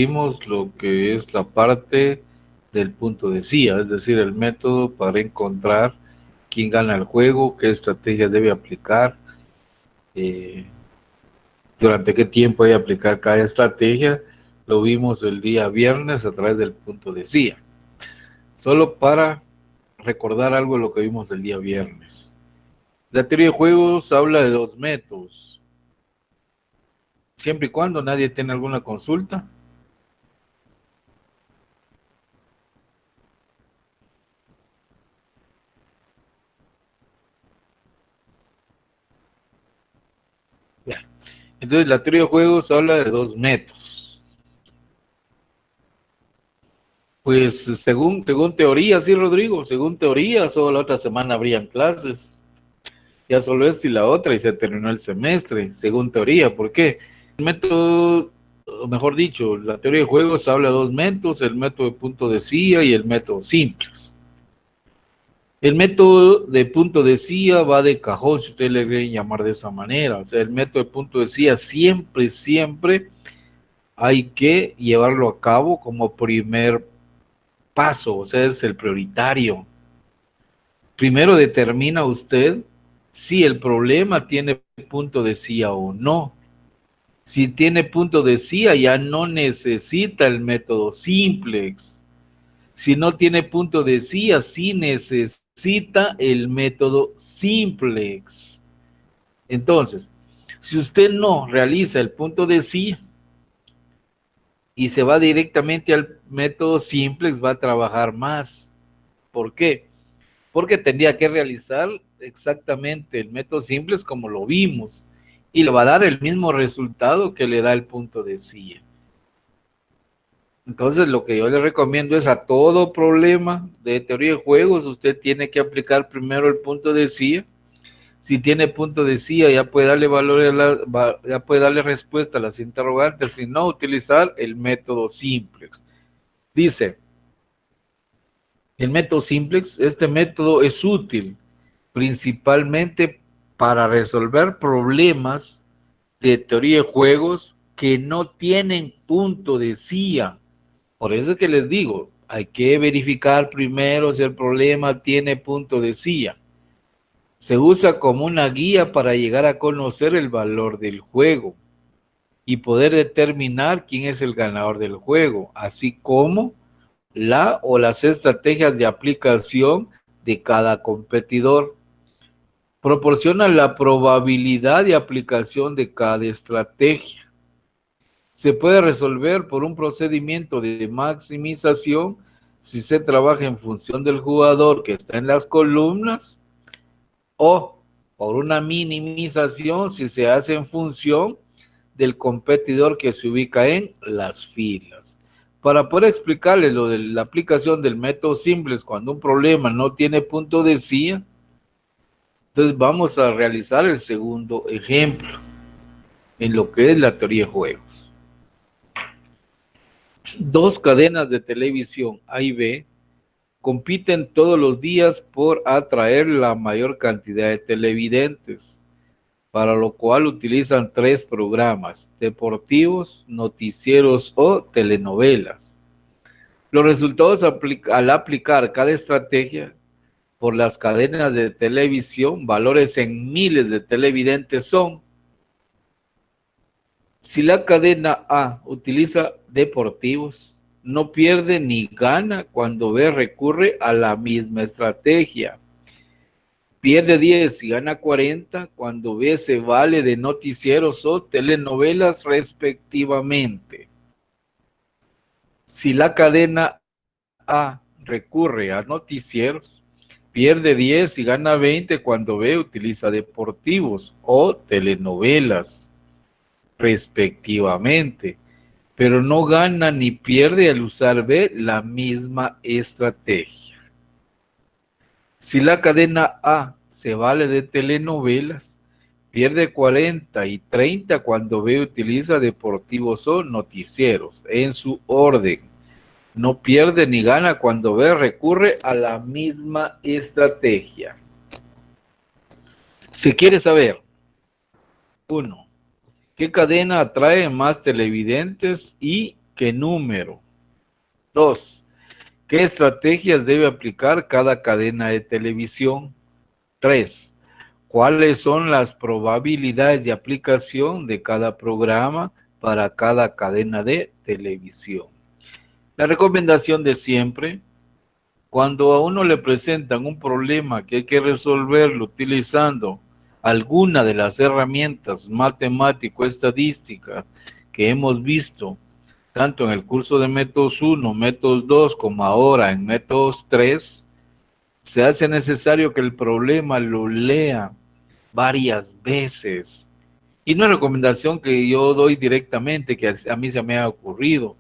vimos lo que es la parte del punto de CIA, es decir, el método para encontrar quién gana el juego, qué estrategia debe aplicar, eh, durante qué tiempo hay que aplicar cada estrategia. Lo vimos el día viernes a través del punto de CIA. Solo para recordar algo de lo que vimos el día viernes. La teoría de juegos habla de dos métodos. Siempre y cuando nadie tenga alguna consulta. Ya. Entonces, la teoría de juegos habla de dos métodos. Pues según teoría, sí, Rodrigo, según teoría, solo la otra semana habrían clases. Ya solo es y la otra y se terminó el semestre, según teoría. ¿Por qué? El método, o mejor dicho, la teoría de juegos habla de dos métodos, el método de punto de CIA y el método simples. El método de punto de CIA va de cajón, si ustedes le quieren llamar de esa manera. O sea, el método de punto de CIA siempre hay que llevarlo a cabo como primer paso, o sea, es el prioritario. Primero determina usted si el problema tiene punto de CIA o no. Si tiene punto de CIA, ya no necesita el método simplex. Si no tiene punto de CIA, sí necesita el método simplex. Entonces, si usted no realiza el punto de CIA y se va directamente al método simplex, va a trabajar más. ¿Por qué? Porque tendría que realizar exactamente el método simplex como lo vimos y le va a dar el mismo resultado que le da el punto de CIA. Entonces, lo que yo le recomiendo es a todo problema de teoría de juegos, usted tiene que aplicar primero el punto de CIA. Si tiene punto de CIA, ya puede darle valor ya puede darle respuesta a las interrogantes, si no, utilizar el método simplex. Dice, el método simplex, este método es útil principalmente para resolver problemas de teoría de juegos que no tienen punto de CIA. Por eso es que les digo, hay que verificar primero si el problema tiene punto de CIA. Se usa como una guía para llegar a conocer el valor del juego y poder determinar quién es el ganador del juego, así como la o las estrategias de aplicación de cada competidor. Proporciona la probabilidad de aplicación de cada estrategia. Se puede resolver por un procedimiento de maximización si se trabaja en función del jugador que está en las columnas o por una minimización si se hace en función del competidor que se ubica en las filas. Para poder explicarles lo de la aplicación del método simples cuando un problema no tiene punto de CIA, entonces vamos a realizar el segundo ejemplo en lo que es la teoría de juegos. Dos cadenas de televisión A y B compiten todos los días por atraer la mayor cantidad de televidentes, para lo cual utilizan tres programas: deportivos, noticieros o telenovelas. Los resultados al aplicar cada estrategia por las cadenas de televisión, valores en miles de televidentes son: si la cadena A utiliza deportivos, no pierde ni gana cuando B recurre a la misma estrategia. Pierde 10 y gana 40 cuando B se vale de noticieros o telenovelas respectivamente. Si la cadena A recurre a noticieros, pierde 10 y gana 20 cuando B utiliza deportivos o telenovelas respectivamente, pero no gana ni pierde al usar B la misma estrategia. Si la cadena A se vale de telenovelas, pierde 40 y 30 cuando B utiliza deportivos o noticieros en su orden. No pierde ni gana cuando B recurre a la misma estrategia. Si quiere saber, 1. ¿Qué cadena atrae más televidentes y qué número. 2. ¿Qué estrategias debe aplicar cada cadena de televisión? 3. ¿Cuáles son las probabilidades de aplicación de cada programa para cada cadena de televisión? La recomendación de siempre, cuando a uno le presentan un problema que hay que resolverlo utilizando alguna de las herramientas matemático-estadísticas que hemos visto, tanto en el curso de métodos 1, métodos 2, como ahora en métodos 3, se hace necesario que el problema lo lea varias veces. Y no es recomendación que yo doy directamente, que a mí se me ha ocurrido,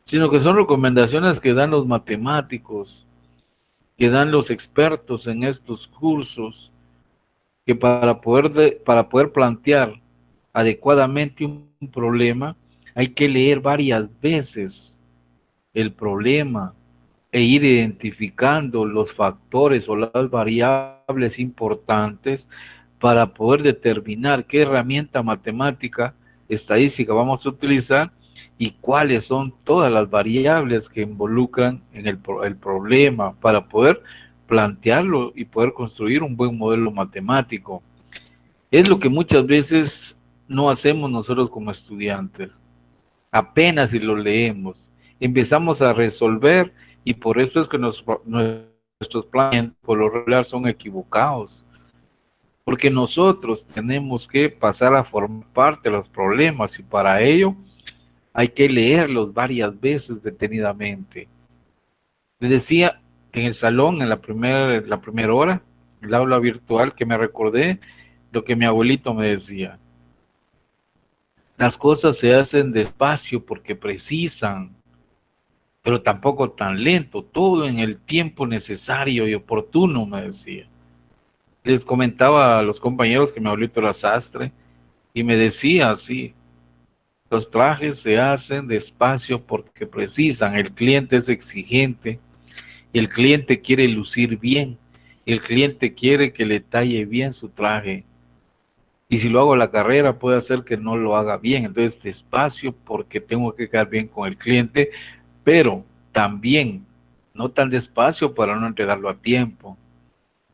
sino que son recomendaciones que dan los matemáticos, que dan los expertos en estos cursos, que para poder plantear adecuadamente un problema, hay que leer varias veces el problema e ir identificando los factores o las variables importantes para poder determinar qué herramienta matemática estadística vamos a utilizar y cuáles son todas las variables que involucran en el problema para poder plantearlo y poder construir un buen modelo matemático. Es lo que muchas veces no hacemos nosotros como estudiantes. Apenas si lo leemos, empezamos a resolver y por eso es que nuestros planes por lo regular son equivocados. Porque nosotros tenemos que pasar a formar parte de los problemas y para ello hay que leerlos varias veces detenidamente. Les decía en el salón, en la primera hora, el aula virtual, que me recordé lo que mi abuelito me decía. Las cosas se hacen despacio porque precisan, pero tampoco tan lento, todo en el tiempo necesario y oportuno, me decía. Les comentaba a los compañeros que mi abuelito era sastre y me decía así, los trajes se hacen despacio porque precisan, el cliente es exigente, el cliente quiere lucir bien, el cliente quiere que le talle bien su traje. Y si lo hago a la carrera, puede hacer que no lo haga bien. Entonces, despacio porque tengo que quedar bien con el cliente, pero también no tan despacio para no entregarlo a tiempo.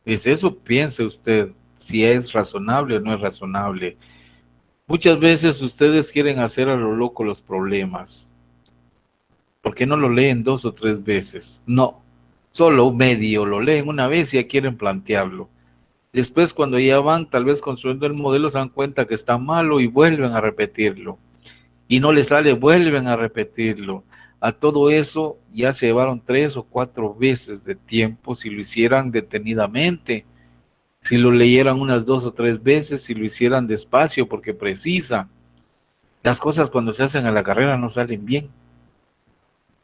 Es eso, piense usted, si es razonable o no es razonable. Muchas veces ustedes quieren hacer a lo loco los problemas. ¿Por qué no lo leen 2 o 3 veces? No, solo medio lo leen una vez y ya quieren plantearlo. Después, cuando ya van tal vez construyendo el modelo, se dan cuenta que está malo y vuelven a repetirlo. Y no les sale, vuelven a repetirlo. A todo eso ya se llevaron 3 o 4 veces de tiempo si lo hicieran detenidamente, si lo leyeran unas 2 o 3 veces, si lo hicieran despacio porque precisa. Las cosas cuando se hacen a la carrera no salen bien.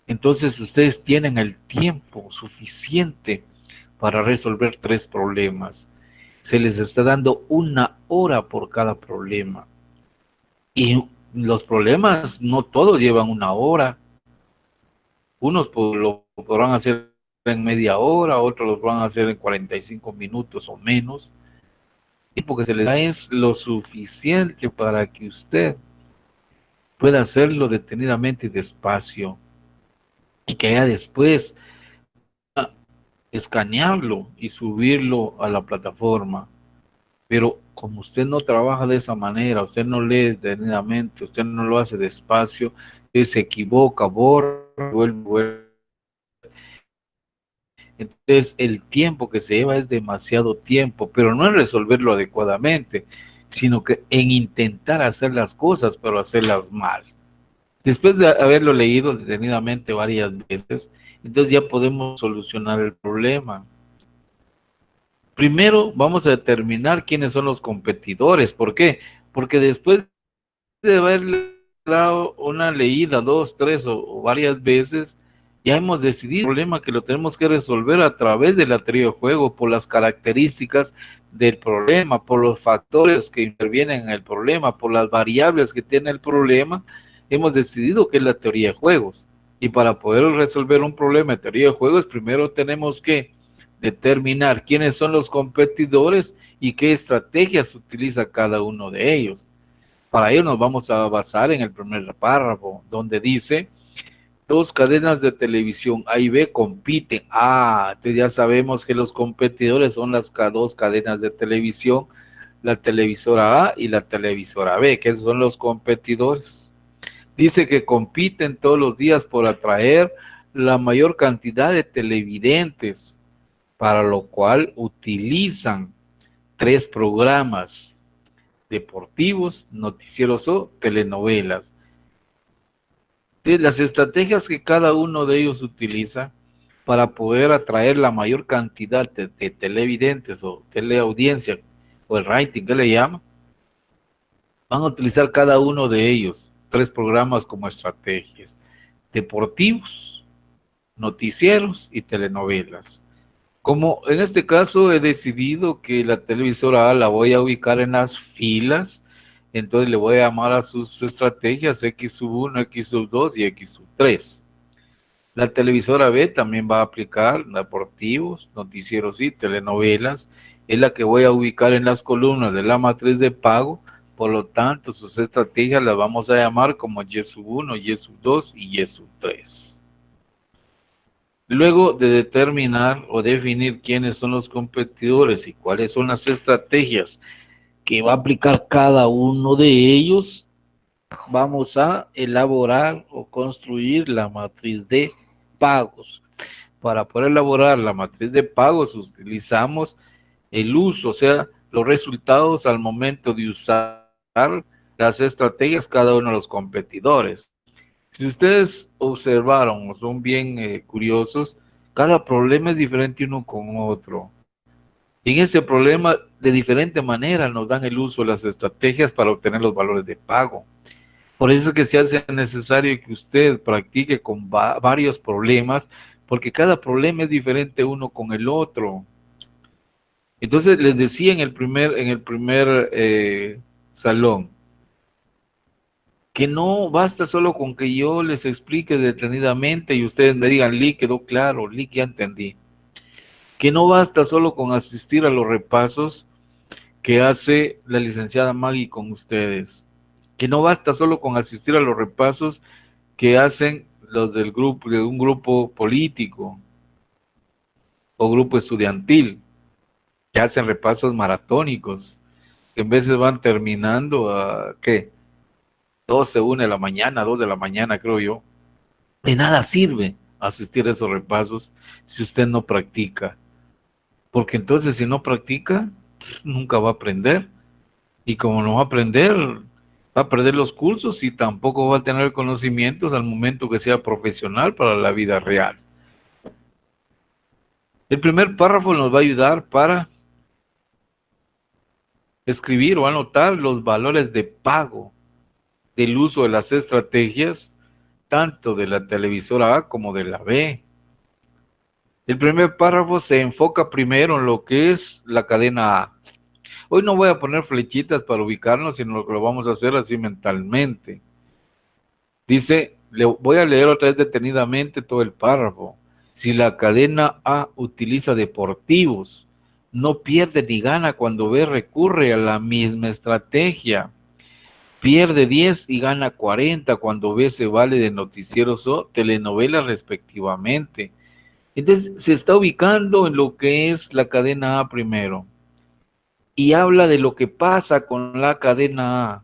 Entonces ustedes tienen el tiempo suficiente para resolver 3 problemas. Se les está dando 1 hora por cada problema. Y los problemas no todos llevan 1 hora. Unos lo podrán hacer en media hora, otros lo van a hacer en 45 minutos o menos. Y porque se les da es lo suficiente para que usted pueda hacerlo detenidamente y despacio. Y que ya después escanearlo y subirlo a la plataforma. Pero como usted no trabaja de esa manera, usted no lee detenidamente, usted no lo hace despacio, usted se equivoca, borra, vuelve. Entonces el tiempo que se lleva es demasiado tiempo, pero no en resolverlo adecuadamente, sino que en intentar hacer las cosas, pero hacerlas mal. Después de haberlo leído detenidamente varias veces, entonces ya podemos solucionar el problema. Primero vamos a determinar quiénes son los competidores. ¿Por qué? Porque después de haberle dado una leída 2, 3 o varias veces, ya hemos decidido el problema que lo tenemos que resolver a través de la teoría de juego, por las características del problema, por los factores que intervienen en el problema, por las variables que tiene el problema. Hemos decidido que es la teoría de juegos. Y para poder resolver un problema de teoría de juegos, primero tenemos que determinar quiénes son los competidores y qué estrategias utiliza cada uno de ellos. Para ello nos vamos a basar en el primer párrafo, donde dice Dos cadenas de televisión A y B compiten. Entonces ya sabemos que los competidores son las dos cadenas de televisión, la televisora A y la televisora B, que son los competidores. Dice que compiten todos los días por atraer la mayor cantidad de televidentes, para lo cual utilizan 3 programas deportivos, noticieros o telenovelas. De las estrategias que cada uno de ellos utiliza para poder atraer la mayor cantidad de televidentes o teleaudiencia, o el rating que le llaman, van a utilizar cada uno de ellos 3 programas como estrategias: deportivos, noticieros y telenovelas. Como en este caso he decidido que la televisora A la voy a ubicar en las filas, entonces le voy a llamar a sus estrategias X1, X2 y X3. La televisora B también va a aplicar deportivos, noticieros y telenovelas. Es la que voy a ubicar en las columnas de la matriz de pago. Por lo tanto, sus estrategias las vamos a llamar como Y1, Y2 y Y3. Luego de determinar o definir quiénes son los competidores y cuáles son las estrategias que va a aplicar cada uno de ellos, vamos a elaborar o construir la matriz de pagos. Para poder elaborar la matriz de pagos utilizamos el uso, o sea, los resultados al momento de usar las estrategias cada uno de los competidores. Si ustedes observaron o son bien curiosos, cada problema es diferente uno con otro. En ese problema, de diferente manera, nos dan el uso de las estrategias para obtener los valores de pago. Por eso es que se hace necesario que usted practique con varios problemas, porque cada problema es diferente uno con el otro. Entonces, les decía en el primer salón, que no basta solo con que yo les explique detenidamente y ustedes me digan, Lee, quedó claro, Lee, ya entendí. Que no basta solo con asistir a los repasos que hace la licenciada Maggie con ustedes. Que no basta solo con asistir a los repasos que hacen los del grupo, de un grupo político o grupo estudiantil, que hacen repasos maratónicos, que en veces van terminando a, ¿qué? 12, 1 de la mañana, 2 de la mañana, creo yo. De nada sirve asistir a esos repasos si usted no practica. Porque entonces si no practica, nunca va a aprender. Y como no va a aprender, va a perder los cursos y tampoco va a tener conocimientos al momento que sea profesional para la vida real. El primer párrafo nos va a ayudar para escribir o anotar los valores de pago del uso de las estrategias, tanto de la televisora A como de la B. El primer párrafo se enfoca primero en lo que es la cadena A. Hoy no voy a poner flechitas para ubicarnos, sino que lo vamos a hacer así mentalmente. Dice, voy a leer otra vez detenidamente todo el párrafo. Si la cadena A utiliza deportivos, no pierde ni gana cuando B recurre a la misma estrategia. Pierde 10 y gana 40 cuando B se vale de noticieros o telenovelas respectivamente. Entonces se está ubicando en lo que es la cadena A primero. Y habla de lo que pasa con la cadena A.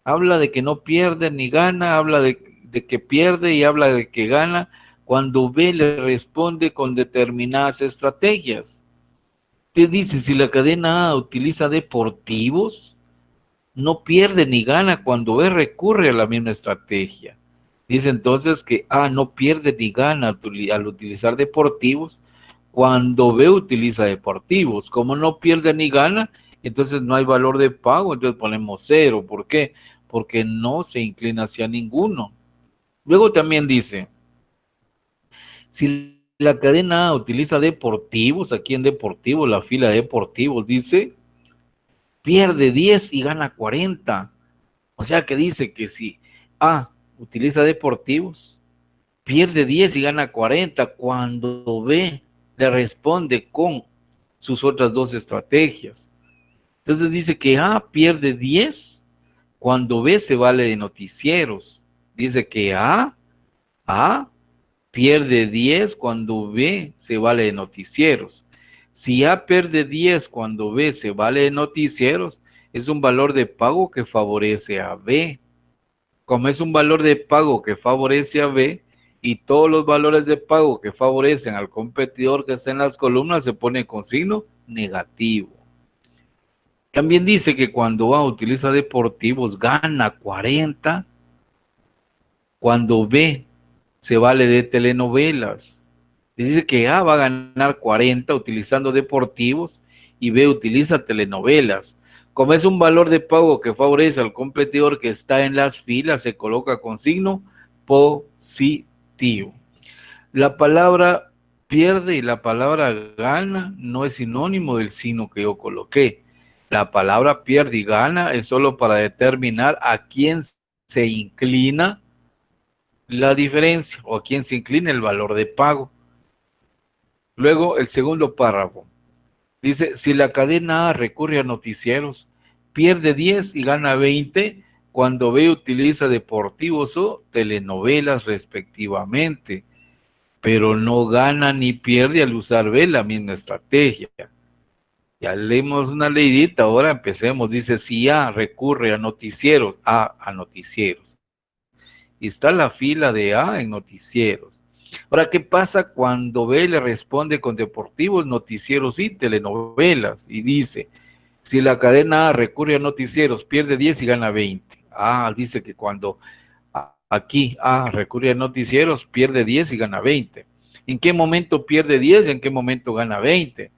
Habla de que no pierde ni gana, habla de que pierde y habla de que gana cuando B le responde con determinadas estrategias. Te dice, si la cadena A utiliza deportivos, no pierde ni gana cuando B recurre a la misma estrategia. Dice entonces que A no pierde ni gana al utilizar deportivos cuando B utiliza deportivos. Como no pierde ni gana, entonces no hay valor de pago, entonces ponemos 0. ¿Por qué? Porque no se inclina hacia ninguno. Luego también dice, si la cadena A utiliza deportivos, aquí en deportivos, la fila de deportivos, dice, pierde 10 y gana 40. O sea que dice que si A utiliza deportivos, pierde 10 y gana 40 cuando B le responde con sus otras dos estrategias. Entonces dice que A pierde 10 cuando B se vale de noticieros. Dice que A pierde 10 cuando B se vale de noticieros. Si A pierde 10 cuando B se vale de noticieros, es un valor de pago que favorece a B. Como es un valor de pago que favorece a B y todos los valores de pago que favorecen al competidor que está en las columnas se pone con signo negativo. También dice que cuando A utiliza deportivos gana 40, cuando B se vale de telenovelas. Dice que A va a ganar 40 utilizando deportivos y B utiliza telenovelas. Como es un valor de pago que favorece al competidor que está en las filas, se coloca con signo positivo. La palabra pierde y la palabra gana no es sinónimo del signo que yo coloqué. La palabra pierde y gana es solo para determinar a quién se inclina la diferencia o a quién se inclina el valor de pago. Luego, el segundo párrafo. Dice, si la cadena A recurre a noticieros, pierde 10 y gana 20 cuando B utiliza deportivos o telenovelas respectivamente, pero no gana ni pierde al usar B la misma estrategia. Ya leímos una leidita, ahora empecemos. Dice, si A recurre a noticieros, a noticieros. Y está la fila de A en noticieros. Ahora, ¿qué pasa cuando B le responde con deportivos, noticieros y telenovelas? Y dice, si la cadena A recurre a noticieros, pierde 10 y gana 20. Dice que cuando aquí A recurre a noticieros, pierde 10 y gana 20. ¿En qué momento pierde 10 y en qué momento gana 20?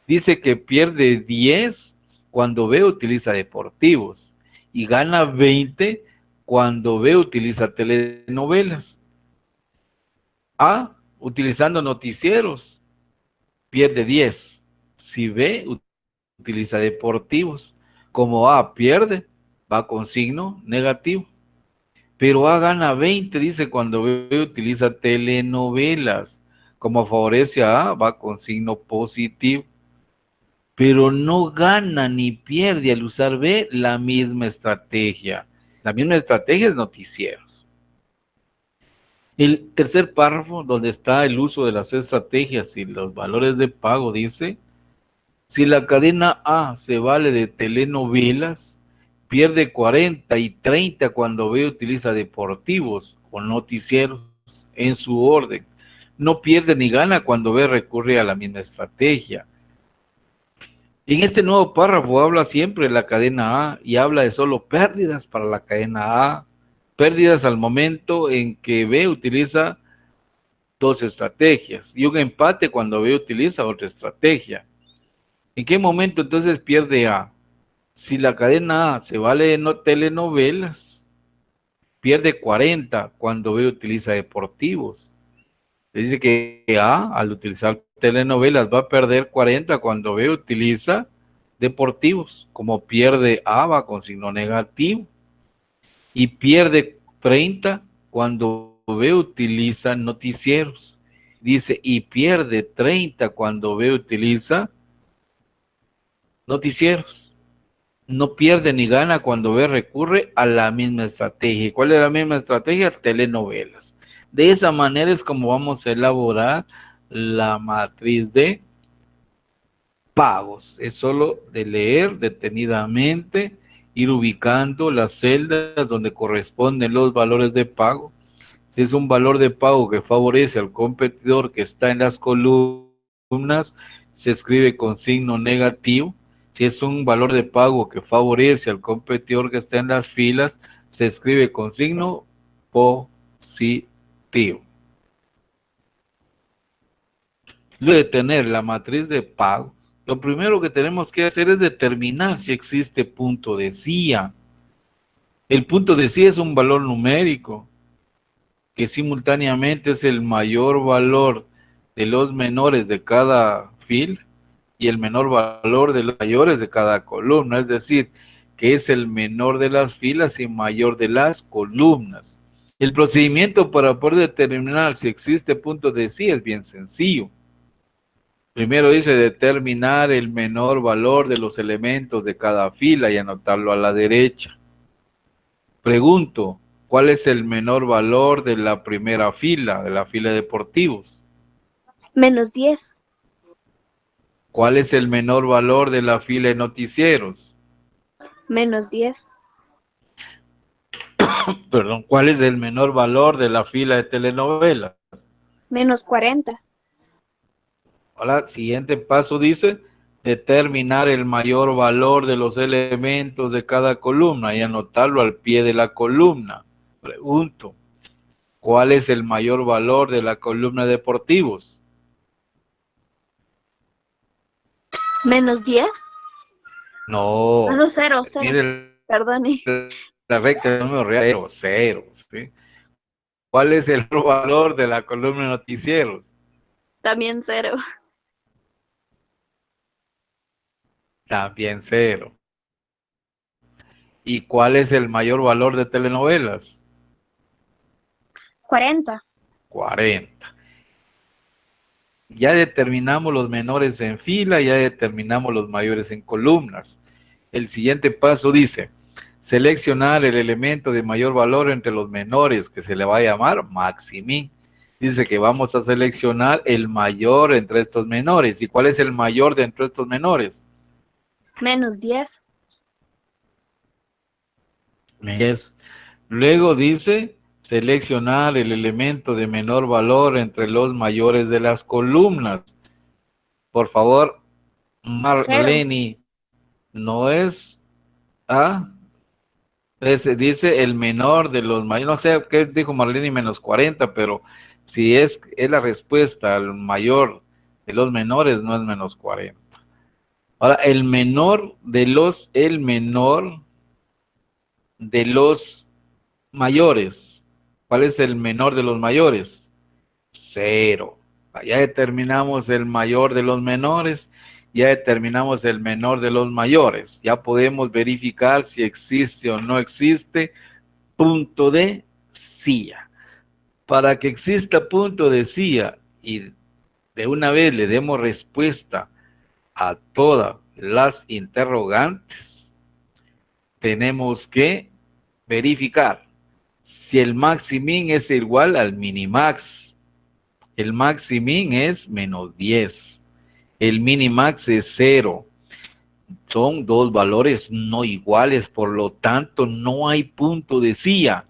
Dice que pierde 10 cuando B utiliza deportivos y gana 20 cuando B utiliza telenovelas. A, utilizando noticieros, pierde 10. Si B utiliza deportivos, como A pierde, va con signo negativo. Pero A gana 20, dice, cuando B utiliza telenovelas. Como favorece a A, va con signo positivo. Pero no gana ni pierde al usar B la misma estrategia. La misma estrategia es noticieros. El tercer párrafo, donde está el uso de las estrategias y los valores de pago, dice, si la cadena A se vale de telenovelas, pierde 40 y 30 cuando B utiliza deportivos o noticieros en su orden. No pierde ni gana cuando B recurre a la misma estrategia. En este nuevo párrafo habla siempre de la cadena A y habla de solo pérdidas para la cadena A, pérdidas al momento en que B utiliza dos estrategias y un empate cuando B utiliza otra estrategia. ¿En qué momento entonces pierde A? Si la cadena A se vale de telenovelas, pierde 40 cuando B utiliza deportivos. Dice que A, al utilizar telenovelas, va a perder 40 cuando B utiliza deportivos. Como pierde A, va con signo negativo. Y pierde 30 cuando B utiliza noticieros. Dice, y pierde 30 cuando B utiliza noticieros. No pierde ni gana cuando B recurre a la misma estrategia. ¿Y cuál es la misma estrategia? Telenovelas. De esa manera es como vamos a elaborar la matriz de pagos. Es solo de leer detenidamente, ir ubicando las celdas donde corresponden los valores de pago. Si es un valor de pago que favorece al competidor que está en las columnas, se escribe con signo negativo. Si es un valor de pago que favorece al competidor que está en las filas, se escribe con signo positivo. Luego de tener la matriz de pago, lo primero que tenemos que hacer es determinar si existe punto de CIA. El punto de CIA es un valor numérico que simultáneamente es el mayor valor de los menores de cada fila y el menor valor de los mayores de cada columna, es decir, que es el menor de las filas y mayor de las columnas. El procedimiento para poder determinar si existe punto de CIA es bien sencillo. Primero dice determinar el menor valor de los elementos de cada fila y anotarlo a la derecha. Pregunto, ¿Cuál es el menor valor de la primera fila, de la fila de deportivos? Menos 10. ¿Cuál es el menor valor de la fila de noticieros? Menos 10. Perdón, ¿cuál es el menor valor de la fila de telenovelas? Menos 40. Ahora, siguiente paso dice, determinar el mayor valor de los elementos de cada columna y anotarlo al pie de la columna. Pregunto, ¿cuál es el mayor valor de la columna de deportivos? Menos 10. Ah, No, no, 0, 0. mire Perdone. la recta de número real, cero, cero, ¿sí? ¿Cuál es el valor de la columna de noticieros? También 0. También cero. ¿Y cuál es el mayor valor de telenovelas? 40. 40. Ya determinamos los menores en fila, ya determinamos los mayores en columnas. El siguiente paso dice, seleccionar el elemento de mayor valor entre los menores, que se le va a llamar maximín. Dice que vamos a seleccionar el mayor entre estos menores. ¿Y cuál es el mayor de entre estos menores? Menos 10. Es. Luego dice, seleccionar el elemento de menor valor entre los mayores de las columnas. Por favor, 0. Marlene, no es A, dice el menor de los mayores, no sé qué dijo Marlene menos 40, pero si es la respuesta al mayor de los menores, no es menos 40. Ahora, el menor de los mayores, ¿cuál es el menor de los mayores? Cero. Ya determinamos el mayor de los menores, ya determinamos el menor de los mayores. Ya podemos verificar si existe o no existe punto de CIA. Para que exista punto de CIA y de una vez le demos respuesta a todas las interrogantes, tenemos que verificar si el maximín es igual al minimax. El maximín es menos 10. El minimax es 0. Son dos valores no iguales, por lo tanto no hay punto de CIA.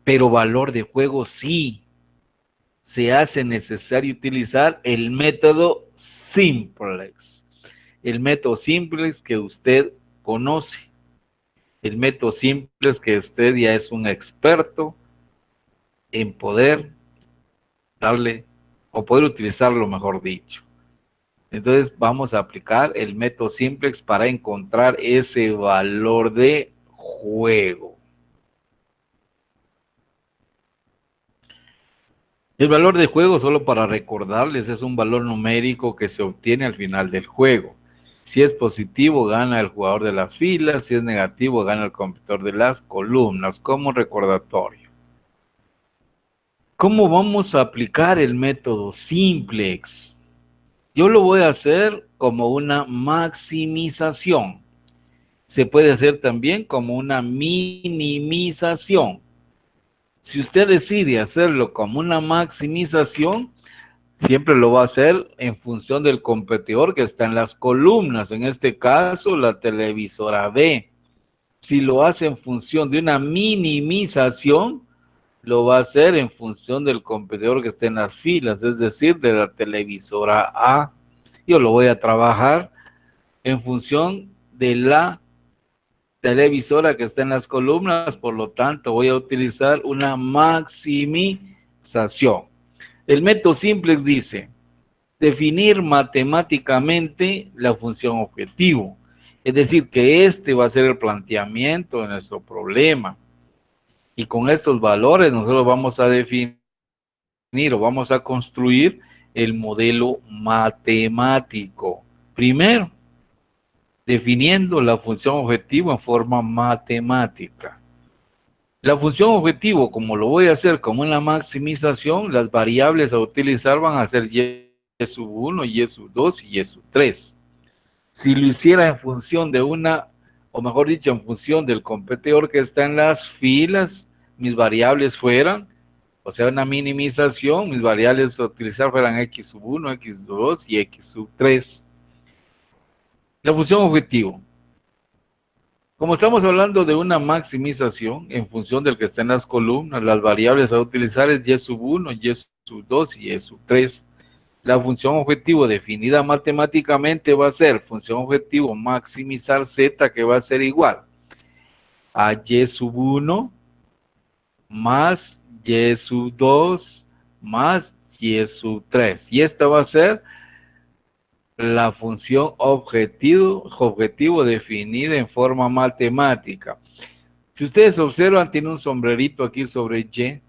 Pero valor de juego sí. Se hace necesario utilizar el método simplex. El método simplex que usted conoce. El método simplex que usted ya es un experto en poder darle o poder utilizarlo, mejor dicho. Entonces vamos a aplicar el método simplex para encontrar ese valor de juego. El valor de juego, solo para recordarles, es un valor numérico que se obtiene al final del juego. Si es positivo, gana el jugador de las filas. Si es negativo, gana el competidor de las columnas, como recordatorio. ¿Cómo vamos a aplicar el método simplex? Yo lo voy a hacer como una maximización. Se puede hacer también como una minimización. Si usted decide hacerlo como una maximización, siempre lo va a hacer en función del competidor que está en las columnas, en este caso la televisora B. Si lo hace en función de una minimización, lo va a hacer en función del competidor que esté en las filas, es decir, de la televisora A. Yo lo voy a trabajar en función de la televisora que está en las columnas, por lo tanto voy a utilizar una maximización. El método simplex dice, definir matemáticamente la función objetivo, es decir, que este va a ser el planteamiento de nuestro problema. Y con estos valores nosotros vamos a definir o vamos a construir el modelo matemático. Primero, definiendo la función objetivo en forma matemática. La función objetivo, como lo voy a hacer como una maximización, las variables a utilizar van a ser y sub 1, y sub 2 y y sub 3. Si lo hiciera en función de una o mejor dicho, en función del competidor que está en las filas, mis variables fueran, o sea, una minimización, mis variables a utilizar fueran x sub 1, x sub 2 y x sub 3. La función objetivo. Como estamos hablando de una maximización en función del que está en las columnas, las variables a utilizar es y sub 1, y sub 2 y y sub 3. La función objetivo definida matemáticamente va a ser función objetivo maximizar z, que va a ser igual a y sub 1 más y sub 2 más y sub 3. Y esta va a ser la función objetivo definida en forma matemática. Si ustedes observan, tiene un sombrerito aquí sobre y.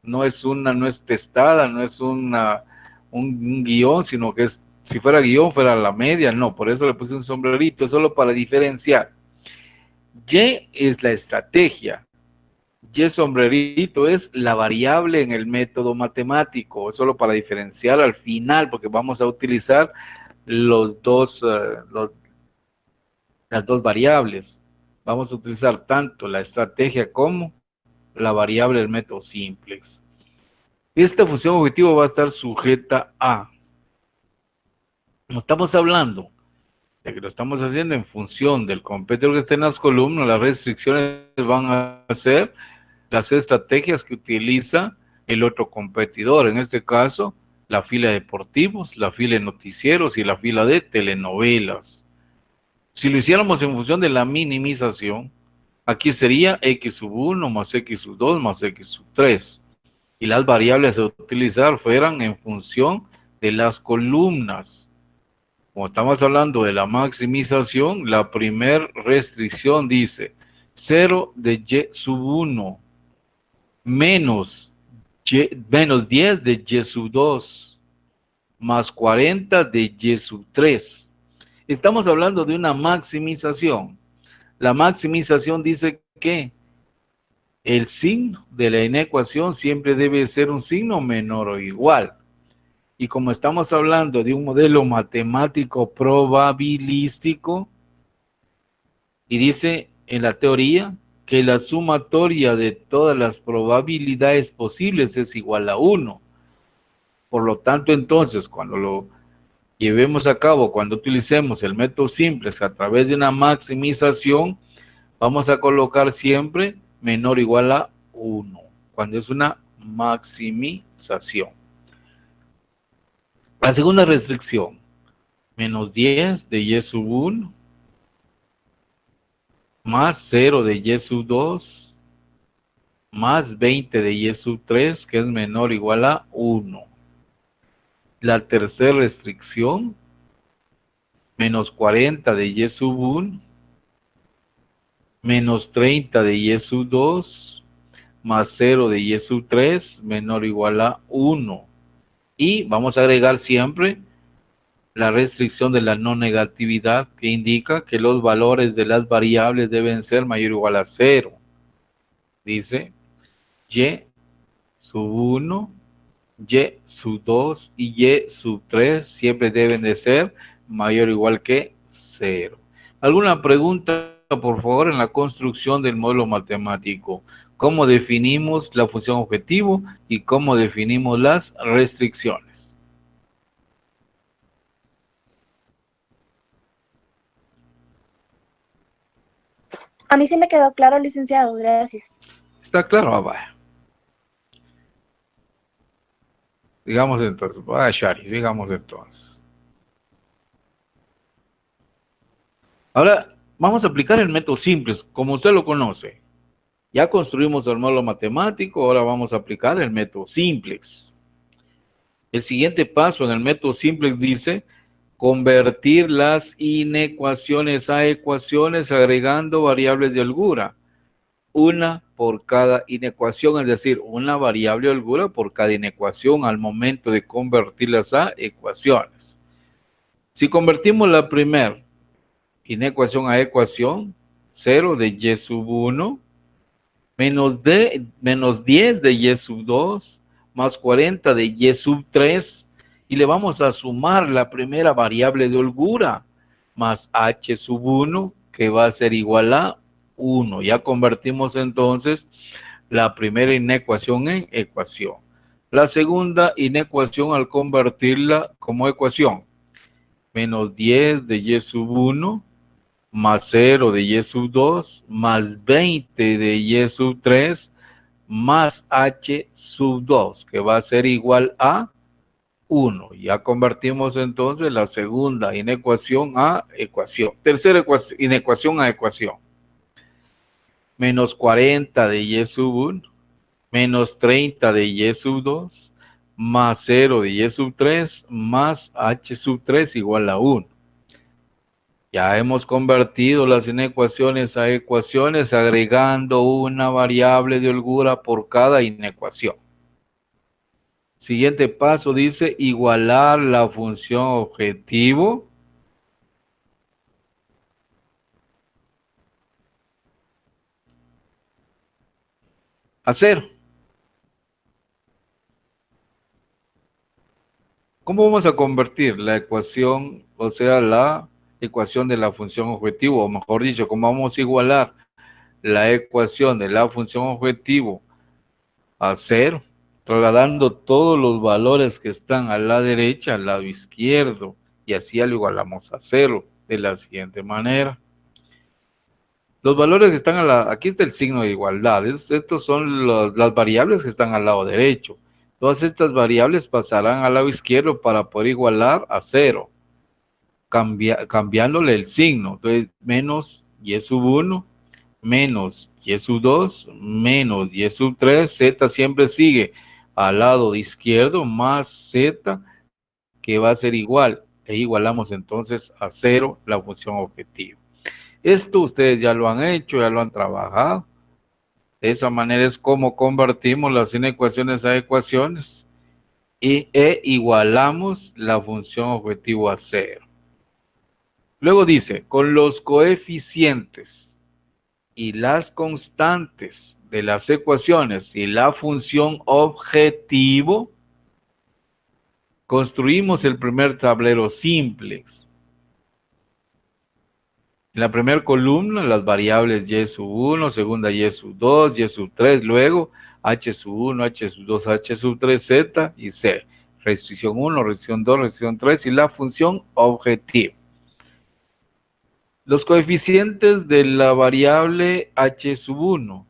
No es testada, no es un guión, sino que es, si fuera guión, fuera la media. No, por eso le puse un sombrerito, solo para diferenciar. Y es la estrategia. Y sombrerito es la variable en el método matemático, solo para diferenciar al final, porque vamos a utilizar las dos variables. Vamos a utilizar tanto la estrategia como la variable del método simplex. Esta función objetiva va a estar sujeta a. No estamos hablando de que lo estamos haciendo en función del competidor que esté en las columnas, las restricciones van a ser las estrategias que utiliza el otro competidor, en este caso, la fila de deportivos, la fila de noticieros y la fila de telenovelas. Si lo hiciéramos en función de la minimización, aquí sería x sub 1 más x sub 2 más x sub 3. Y las variables a utilizar fueran en función de las columnas. Como estamos hablando de la maximización, la primera restricción dice 0 de y sub 1 menos 10 de y sub 2 más 40 de y sub 3. Estamos hablando de una maximización. La maximización dice que el signo de la inecuación siempre debe ser un signo menor o igual. Y como estamos hablando de un modelo matemático probabilístico, y dice en la teoría que la sumatoria de todas las probabilidades posibles es igual a 1. Por lo tanto, entonces, cuando lo llevemos a cabo, cuando utilicemos el método simplex a través de una maximización, vamos a colocar siempre menor o igual a 1, cuando es una maximización. La segunda restricción, menos 10 de y sub 1 más 0 de y sub 2 más 20 de y sub 3, que es menor o igual a 1. La tercera restricción, menos 40 de y sub 1 menos 30 de y sub 2 más 0 de y sub 3 menor o igual a 1. Y vamos a agregar siempre la restricción de la no negatividad, que indica que los valores de las variables deben ser mayor o igual a 0. Dice y sub 1, y sub 2 y y sub 3 siempre deben de ser mayor o igual que 0. ¿Alguna pregunta, por favor, en la construcción del modelo matemático? ¿Cómo definimos la función objetivo y cómo definimos las restricciones? A mí sí me quedó claro, licenciado, gracias. ¿Está claro? Vaya. Digamos entonces, vaya Shari, digamos entonces. Ahora, vamos a aplicar el método simplex, como usted lo conoce. Ya construimos el modelo matemático, ahora vamos a aplicar el método simplex. El siguiente paso en el método simplex dice convertir las inecuaciones a ecuaciones agregando variables de holgura. Una por cada inecuación, es decir, una variable de holgura por cada inecuación al momento de convertirlas a ecuaciones. Si convertimos la primera inecuación a ecuación, 0 de y sub 1 menos 10 de y sub 2 más 40 de y sub 3, y le vamos a sumar la primera variable de holgura más h sub 1, que va a ser igual a 1. Ya convertimos entonces la primera inecuación en ecuación. La segunda inecuación al convertirla como ecuación, menos 10 de y sub 1 más 0 de y sub 2 más 20 de y sub 3 más h sub 2, que va a ser igual a 1. Ya convertimos entonces la segunda inecuación a ecuación. Tercera inecuación a ecuación. Menos 40 de y sub 1 menos 30 de y sub 2 más 0 de y sub 3 más h sub 3 igual a 1. Ya hemos convertido las inecuaciones a ecuaciones agregando una variable de holgura por cada inecuación. Siguiente paso dice igualar la función objetivo a 0. ¿Cómo vamos a convertir la ecuación, o sea, la ecuación de la función objetivo, o mejor dicho, cómo vamos a igualar la ecuación de la función objetivo a 0, trasladando todos los valores que están a la derecha al lado izquierdo, y así lo igualamos a 0 de la siguiente manera? Los valores que están aquí está el signo de igualdad. Estos son las variables que están al lado derecho. Todas estas variables pasarán al lado izquierdo para poder igualar a 0, cambiándole el signo. Entonces, menos y sub 1, menos y sub 2, menos y sub 3, z siempre sigue al lado izquierdo, más z, que va a ser igual. E igualamos entonces a 0 la función objetivo. Esto ustedes ya lo han hecho, ya lo han trabajado. De esa manera es como convertimos las inecuaciones a ecuaciones e igualamos la función objetivo a 0. Luego dice, con los coeficientes y las constantes de las ecuaciones y la función objetivo, construimos el primer tablero simplex. En la primera columna, las variables y sub 1, segunda y sub 2, y sub 3, luego h sub 1, h sub 2, h sub 3, z y c. Restricción 1, restricción 2, restricción 3 y la función objetivo. Los coeficientes de la variable h sub 1.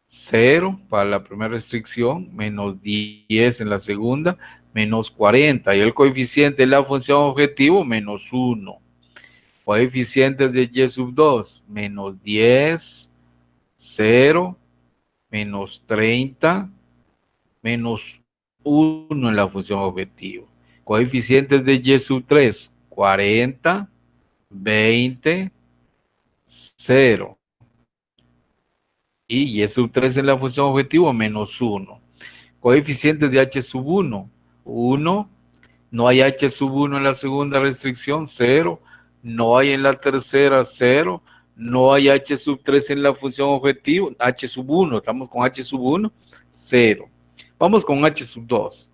0 para la primera restricción, menos 10 en la segunda, menos 40. Y el coeficiente de la función objetivo, menos 1. Coeficientes de y sub 2, menos 10, 0, menos 30, menos 1 en la función objetivo. Coeficientes de y sub 3, 40, 20, 0. Y y sub 3 en la función objetivo, menos 1. Coeficientes de h sub 1, 1. No hay h sub 1 en la segunda restricción, 0. No hay en la tercera, 0. No hay h sub 3 en la función objetivo, h sub 1. Estamos con h sub 1, 0. Vamos con h sub 2.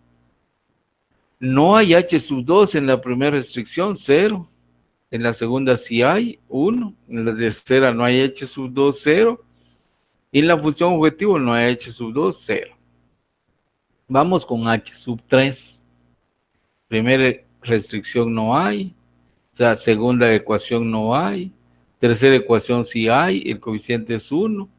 No hay h sub 2 en la primera restricción, 0. En la segunda sí hay, 1. En la tercera no hay h sub 2, 0. Y en la función objetivo no hay h sub 2, 0. Vamos con h sub 3. Primera restricción no hay. O sea, segunda ecuación no hay. Tercera ecuación sí hay. El coeficiente es 1.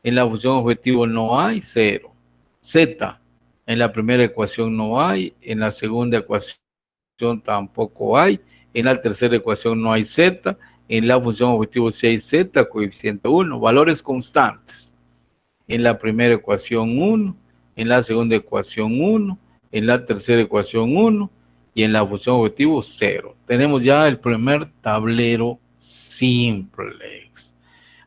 En la función objetivo no hay, 0. Z. En la primera ecuación no hay. En la segunda ecuación tampoco hay. En la tercera ecuación no hay z. En la función objetivo sí hay z, coeficiente 1. Valores constantes. En la primera ecuación 1. En la segunda ecuación 1. En la tercera ecuación 1. Y en la función objetivo 0. Tenemos ya el primer tablero simplex.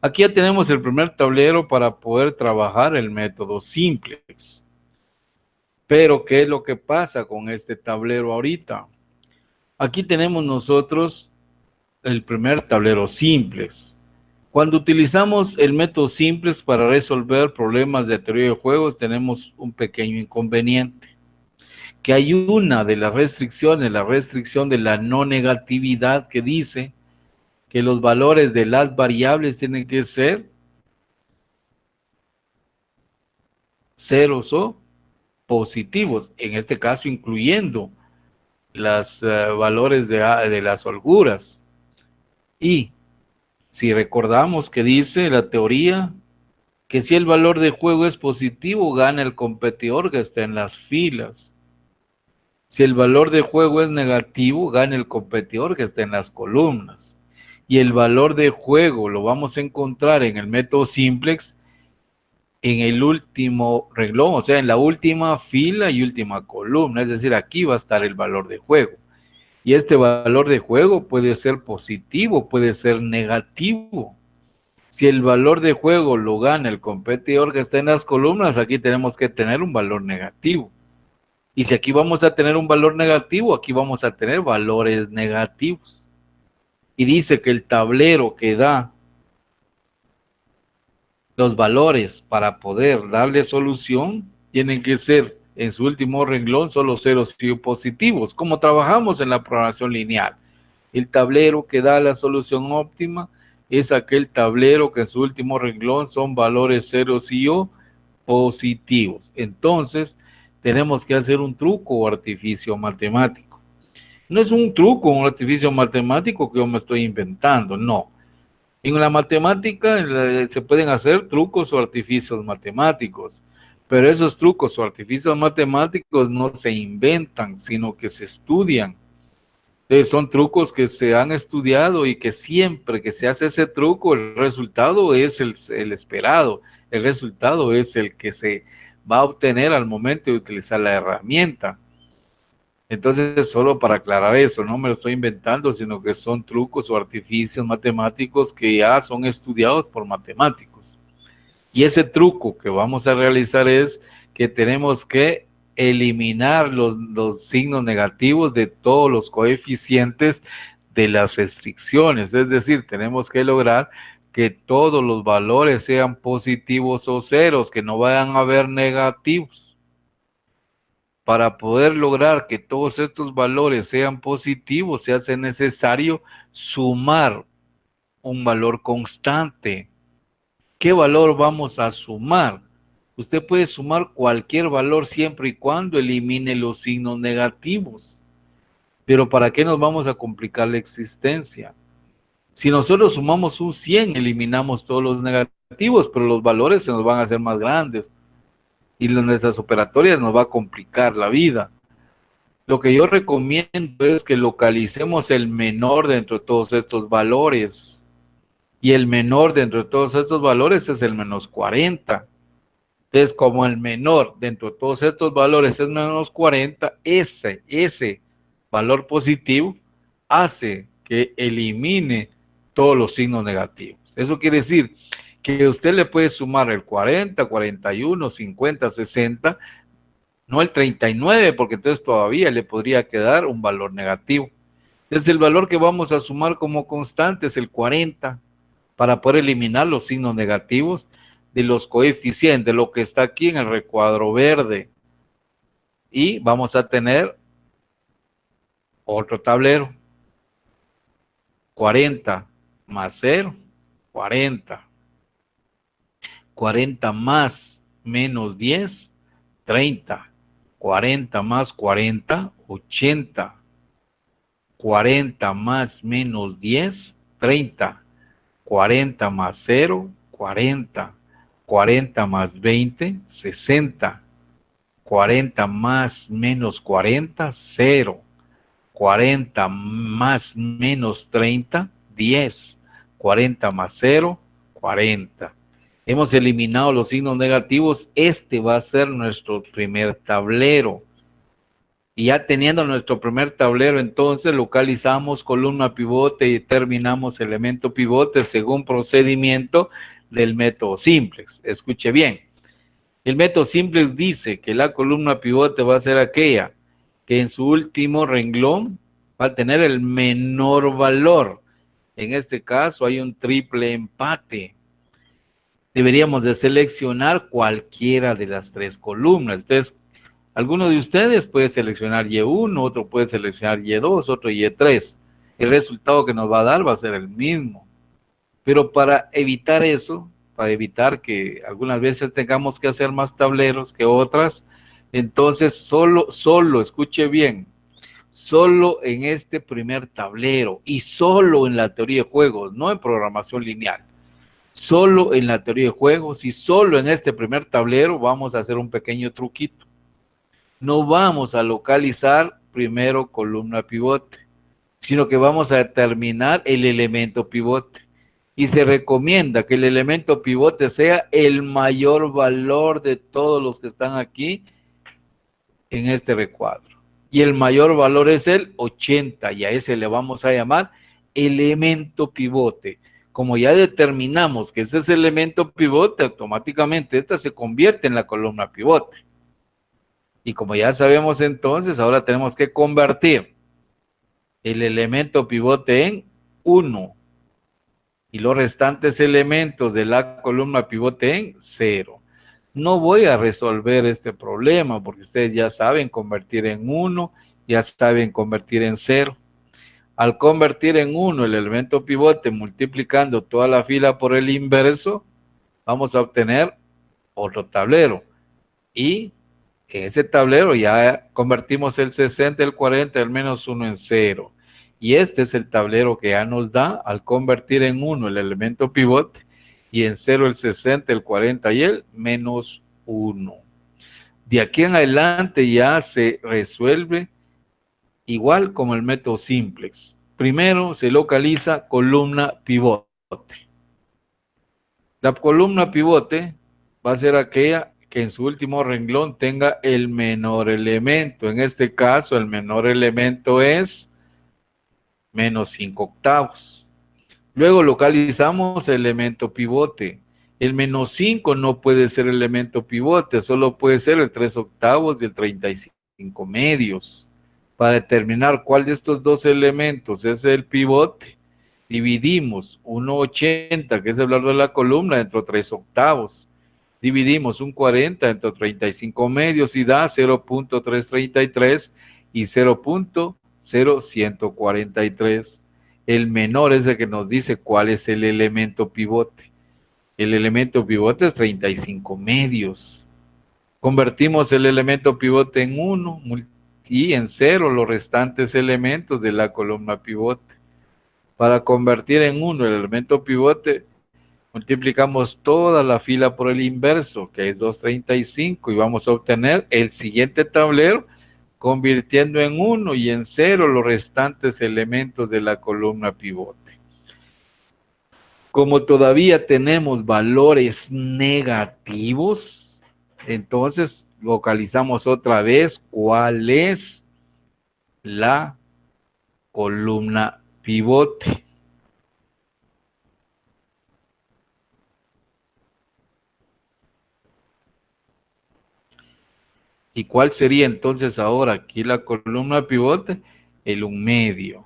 Aquí ya tenemos el primer tablero para poder trabajar el método simplex. Pero, ¿qué es lo que pasa con este tablero ahorita? Aquí tenemos nosotros el primer tablero simplex. Cuando utilizamos el método simplex para resolver problemas de teoría de juegos, tenemos un pequeño inconveniente. Que hay una de las restricciones, la restricción de la no negatividad, que dice que los valores de las variables tienen que ser ceros o positivos, en este caso incluyendo los valores de las holguras. Y si recordamos que dice la teoría que si el valor de juego es positivo, gana el competidor que está en las filas. Si el valor de juego es negativo, gana el competidor que está en las columnas. Y el valor de juego lo vamos a encontrar en el método simplex en el último renglón, o sea, en la última fila y última columna. Es decir, aquí va a estar el valor de juego. Y este valor de juego puede ser positivo, puede ser negativo. Si el valor de juego lo gana el competidor que está en las columnas, aquí tenemos que tener un valor negativo. Y si aquí vamos a tener un valor negativo, aquí vamos a tener valores negativos. Y dice que el tablero que da los valores para poder darle solución tienen que ser en su último renglón solo ceros y positivos, como trabajamos en la programación lineal. El tablero que da la solución óptima es aquel tablero que en su último renglón son valores ceros y o positivos. Entonces, tenemos que hacer un truco o artificio matemático. No es un truco o un artificio matemático que yo me estoy inventando, no. En la matemática se pueden hacer trucos o artificios matemáticos, pero esos trucos o artificios matemáticos no se inventan, sino que se estudian. Entonces son trucos que se han estudiado y que siempre que se hace ese truco, el resultado es el esperado, el resultado es el que se va a obtener al momento de utilizar la herramienta. Entonces, solo para aclarar eso, no me lo estoy inventando, sino que son trucos o artificios matemáticos que ya son estudiados por matemáticos. Y ese truco que vamos a realizar es que tenemos que eliminar los signos negativos de todos los coeficientes de las restricciones. Es decir, tenemos que lograr que todos los valores sean positivos o ceros, que no vayan a haber negativos. Para poder lograr que todos estos valores sean positivos, se hace necesario sumar un valor constante. ¿Qué valor vamos a sumar? Usted puede sumar cualquier valor siempre y cuando elimine los signos negativos. Pero ¿para qué nos vamos a complicar la existencia? Si nosotros sumamos un 100, eliminamos todos los negativos, pero los valores se nos van a hacer más grandes. Y nuestras operatorias nos va a complicar la vida. Lo que yo recomiendo es que localicemos el menor dentro de todos estos valores. Y el menor dentro de todos estos valores es el menos 40. Entonces, como el menor dentro de todos estos valores es menos 40, ese valor positivo hace que elimine todos los signos negativos. Eso quiere decir que usted le puede sumar el 40, 41, 50, 60, no el 39, porque entonces todavía le podría quedar un valor negativo. Entonces el valor que vamos a sumar como constante es el 40, para poder eliminar los signos negativos de los coeficientes, lo que está aquí en el recuadro verde. Y vamos a tener otro tablero. 40 más 0, 40. 40 más menos 10, 30. 40 más 40, 80. 40 más menos 10, 30. 40 más 0, 40. 40 más 20, 60. 40 más menos 40, 0. 40 más menos 30, 10. 40 más 0, 40. Hemos eliminado los signos negativos. Este va a ser nuestro primer tablero. Y ya teniendo nuestro primer tablero, entonces localizamos columna pivote y determinamos elemento pivote según procedimiento del método simplex. Escuche bien. El método simplex dice que la columna pivote va a ser aquella que en su último renglón va a tener el menor valor. En este caso hay un triple empate. Deberíamos de seleccionar cualquiera de las tres columnas. Entonces, alguno de ustedes puede seleccionar Y1, otro puede seleccionar Y2, otro Y3. el resultado que nos va a dar va a ser el mismo. Pero para evitar eso, para evitar que algunas veces tengamos que hacer más tableros que otras, entonces solo, escuche bien, solo en este primer tablero y solo en la teoría de juegos, no en programación lineal, solo en la teoría de juegos y solo en este primer tablero vamos a hacer un pequeño truquito. No vamos a localizar primero columna pivote, sino que vamos a determinar el elemento pivote. Y se recomienda que el elemento pivote sea el mayor valor de todos los que están aquí en este recuadro. Y el mayor valor es el 80, y a ese le vamos a llamar elemento pivote. Como ya determinamos que ese es el elemento pivote, automáticamente esta se convierte en la columna pivote. Y como ya sabemos entonces, ahora tenemos que convertir el elemento pivote en 1 y los restantes elementos de la columna pivote en 0. No voy a resolver este problema porque ustedes ya saben convertir en 1, ya saben convertir en 0. Al convertir en 1 el elemento pivote multiplicando toda la fila por el inverso, vamos a obtener otro tablero. Y en ese tablero ya convertimos el 60, el 40, el menos 1 en 0. Y este es el tablero que ya nos da al convertir en 1 el elemento pivote y en 0 el 60, el 40 y el menos 1. De aquí en adelante ya se resuelve igual como el método simplex. Primero se localiza columna pivote. La columna pivote va a ser aquella que en su último renglón tenga el menor elemento. En este caso, el menor elemento es menos 5 octavos. Luego localizamos el elemento pivote. El menos 5 no puede ser elemento pivote, solo puede ser el 3 octavos y el 35 medios. Para determinar cuál de estos dos elementos es el pivote, dividimos 1,80, que es el valor de la columna, entre 3 octavos. Dividimos un 40 entre 35 medios y da 0.333 y 0.0143. El menor es el que nos dice cuál es el elemento pivote. El elemento pivote es 35 medios. Convertimos el elemento pivote en 1 y en 0 los restantes elementos de la columna pivote. Para convertir en 1 el elemento pivote, multiplicamos toda la fila por el inverso, que es 235, y vamos a obtener el siguiente tablero, convirtiendo en 1 y en 0 los restantes elementos de la columna pivote. Como todavía tenemos valores negativos, entonces localizamos otra vez cuál es la columna pivote. ¿Y cuál sería entonces ahora aquí la columna pivote? El 1 medio.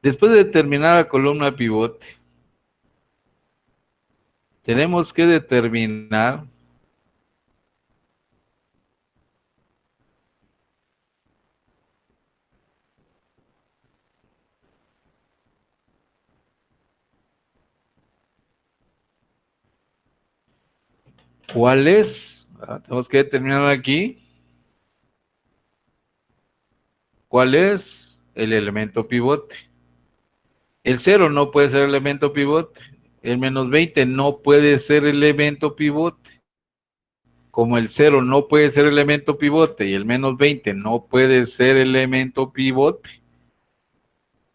Después de determinar la columna pivote, tenemos que determinar cuál es, tenemos que determinar aquí cuál es el elemento pivote. El 0 no puede ser elemento pivote, el menos 20 no puede ser elemento pivote. Como el 0 no puede ser elemento pivote y el menos 20 no puede ser elemento pivote,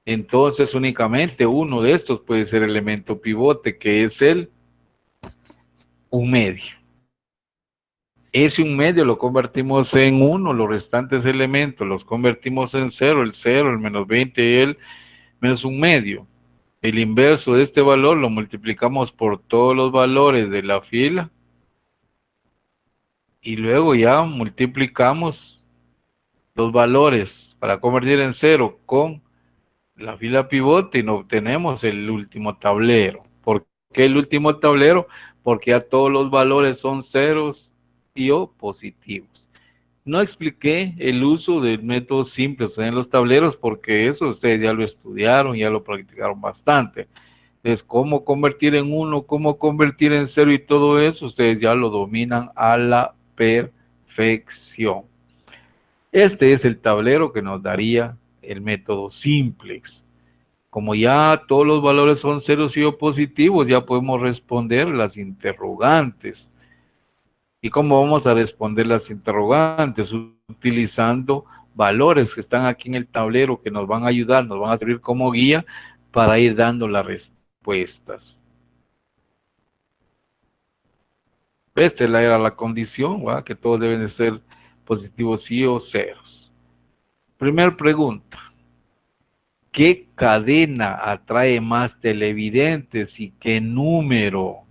entonces únicamente uno de estos puede ser elemento pivote, que es el 1 medio. Ese 1 medio lo convertimos en 1, los restantes elementos los convertimos en 0, el 0, el menos 20 y el menos 1 medio. El inverso de este valor lo multiplicamos por todos los valores de la fila y luego ya multiplicamos los valores para convertir en 0 con la fila pivote y nos obtenemos el último tablero. ¿Por qué el último tablero? Porque ya todos los valores son ceros y o positivos. No expliqué el uso del método simple, o sea, en los tableros, porque eso ustedes ya lo estudiaron, ya lo practicaron bastante. Es cómo convertir en 1, cómo convertir en 0 y todo eso, ustedes ya lo dominan a la perfección. Este es el tablero que nos daría el método simplex. Como ya todos los valores son ceros y o positivos, ya podemos responder las interrogantes. ¿Y cómo vamos a responder las interrogantes? Utilizando valores que están aquí en el tablero que nos van a ayudar, nos van a servir como guía para ir dando las respuestas. Esta era la condición, ¿va? Que todos deben de ser positivos sí o ceros. Primera pregunta. ¿Qué cadena atrae más televidentes y qué número?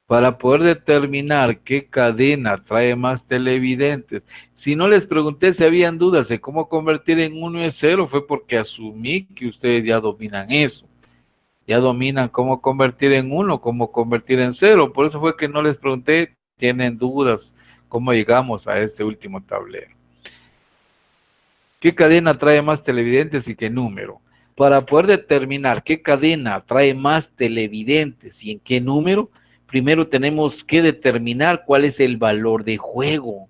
Para poder determinar qué cadena atrae más televidentes. Si no les pregunté si habían dudas de cómo convertir en 1 y 0, fue porque asumí que ustedes ya dominan eso. Ya dominan cómo convertir en 1, cómo convertir en 0. Por eso fue que no les pregunté, ¿tienen dudas? ¿Cómo llegamos a este último tablero? ¿Qué cadena atrae más televidentes y qué número? Para poder determinar qué cadena atrae más televidentes y en qué número, primero tenemos que determinar cuál es el valor de juego.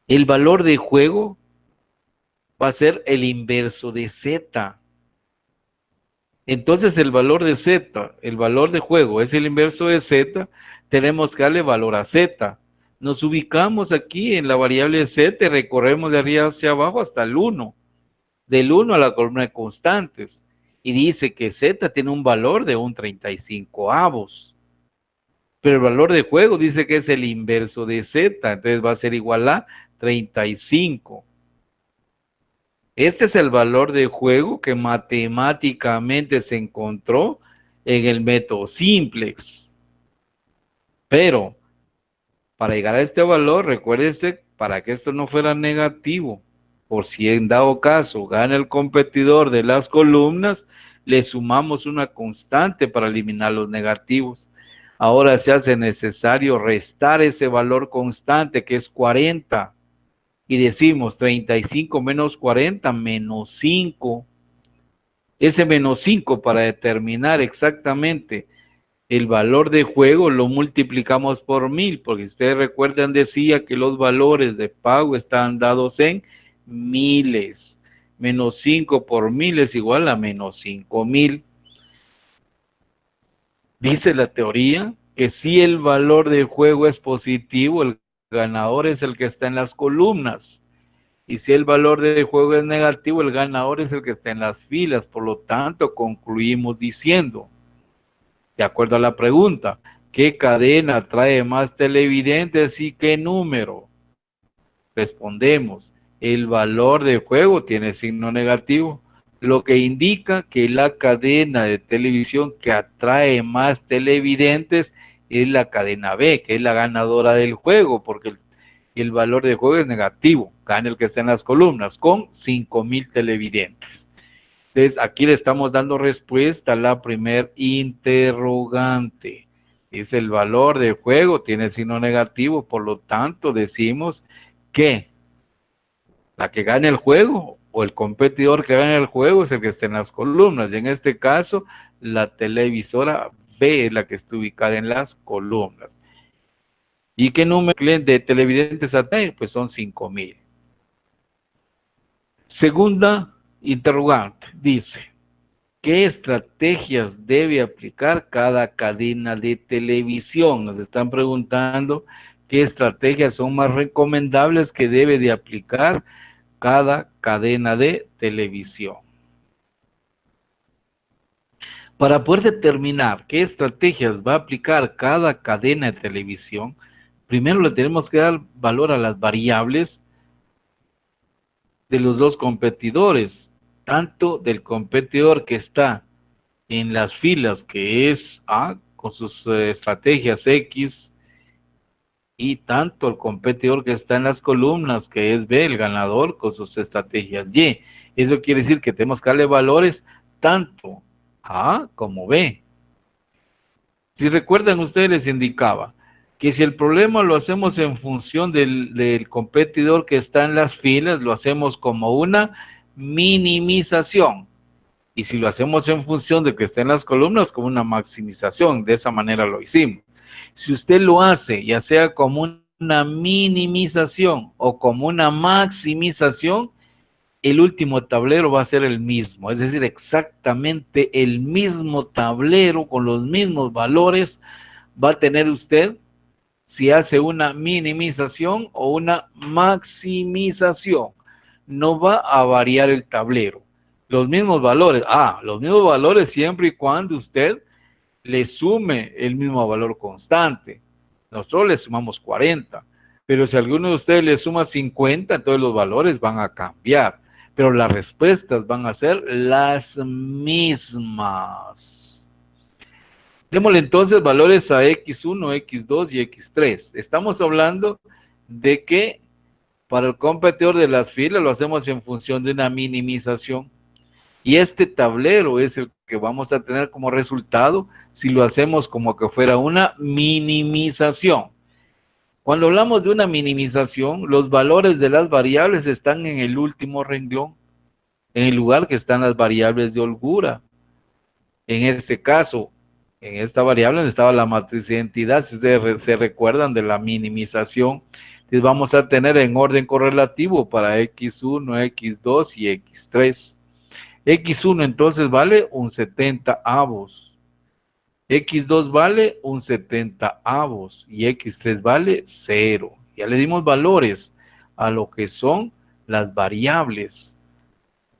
El valor de juego va a ser el inverso de Z. Entonces el valor de Z, el valor de juego es el inverso de Z, tenemos que darle valor a Z. Nos ubicamos aquí en la variable Z y recorremos de arriba hacia abajo hasta el 1. Del 1 a la columna de constantes. Y dice que Z tiene un valor de un 35avos. Pero el valor de juego dice que es el inverso de Z, entonces va a ser igual a 35. Este es el valor de juego que matemáticamente se encontró en el método simplex. Pero para llegar a este valor, recuérdense, para que esto no fuera negativo, por si en dado caso gana el competidor de las columnas, le sumamos una constante para eliminar los negativos. Ahora se hace necesario restar ese valor constante que es 40 y decimos 35 menos 40 menos 5. Ese menos 5 para determinar exactamente el valor de juego lo multiplicamos por 1000, porque ustedes recuerdan, decía que los valores de pago están dados en miles. Menos 5 por 1000 es igual a menos 5000. Dice la teoría que si el valor de juego es positivo, el ganador es el que está en las columnas. Y si el valor de juego es negativo, el ganador es el que está en las filas. Por lo tanto, concluimos diciendo, de acuerdo a la pregunta, ¿qué cadena trae más televidentes y qué número? Respondemos, el valor de juego tiene signo negativo, lo que indica que la cadena de televisión que atrae más televidentes es la cadena B, que es la ganadora del juego, porque el valor de juego es negativo, gana el que está en las columnas, con 5000 televidentes. Entonces, aquí le estamos dando respuesta a la primer interrogante. Es el valor del juego, tiene signo negativo, por lo tanto decimos que la que gane el juego o el competidor que gane el juego es el que está en las columnas. Y en este caso, la televisora B es la que está ubicada en las columnas. ¿Y qué número de televidentes atrae? Pues son 5000. Segunda interrogante, dice, ¿qué estrategias debe aplicar cada cadena de televisión? Nos están preguntando qué estrategias son más recomendables que debe de aplicar cada cadena de televisión. Para poder determinar qué estrategias va a aplicar cada cadena de televisión, primero le tenemos que dar valor a las variables de los dos competidores, tanto del competidor que está en las filas, que es A, con sus estrategias X, y tanto el competidor que está en las columnas, que es B, el ganador, con sus estrategias Y. Eso quiere decir que tenemos que darle valores tanto a A como B. Si recuerdan, ustedes les indicaba, Que si el problema lo hacemos en función del competidor que está en las filas, lo hacemos como una minimización. Y si lo hacemos en función de que está en las columnas, como una maximización. De esa manera lo hicimos. Si usted lo hace, ya sea como una minimización o como una maximización, el último tablero va a ser el mismo, es decir, exactamente el mismo tablero con los mismos valores va a tener usted si hace una minimización o una maximización. No va a variar el tablero. Los mismos valores, los mismos valores siempre y cuando usted le sume el mismo valor constante. Nosotros le sumamos 40, pero si alguno de ustedes le suma 50, entonces los valores van a cambiar, pero las respuestas van a ser las mismas. Démosle entonces valores a X1, X2 y X3. Estamos hablando de que para el competidor de las filas lo hacemos en función de una minimización. Y este tablero es el que vamos a tener como resultado si lo hacemos como que fuera una minimización. Cuando hablamos de una minimización, los valores de las variables están en el último renglón, en el lugar que están las variables de holgura. En este caso, en esta variable estaba la matriz de identidad, si ustedes se recuerdan de la minimización, les vamos a tener en orden correlativo para X1, X2 y X3. X1 entonces vale un 70 avos, X2 vale un 70 avos y X3 vale 0. Ya le dimos valores a lo que son las variables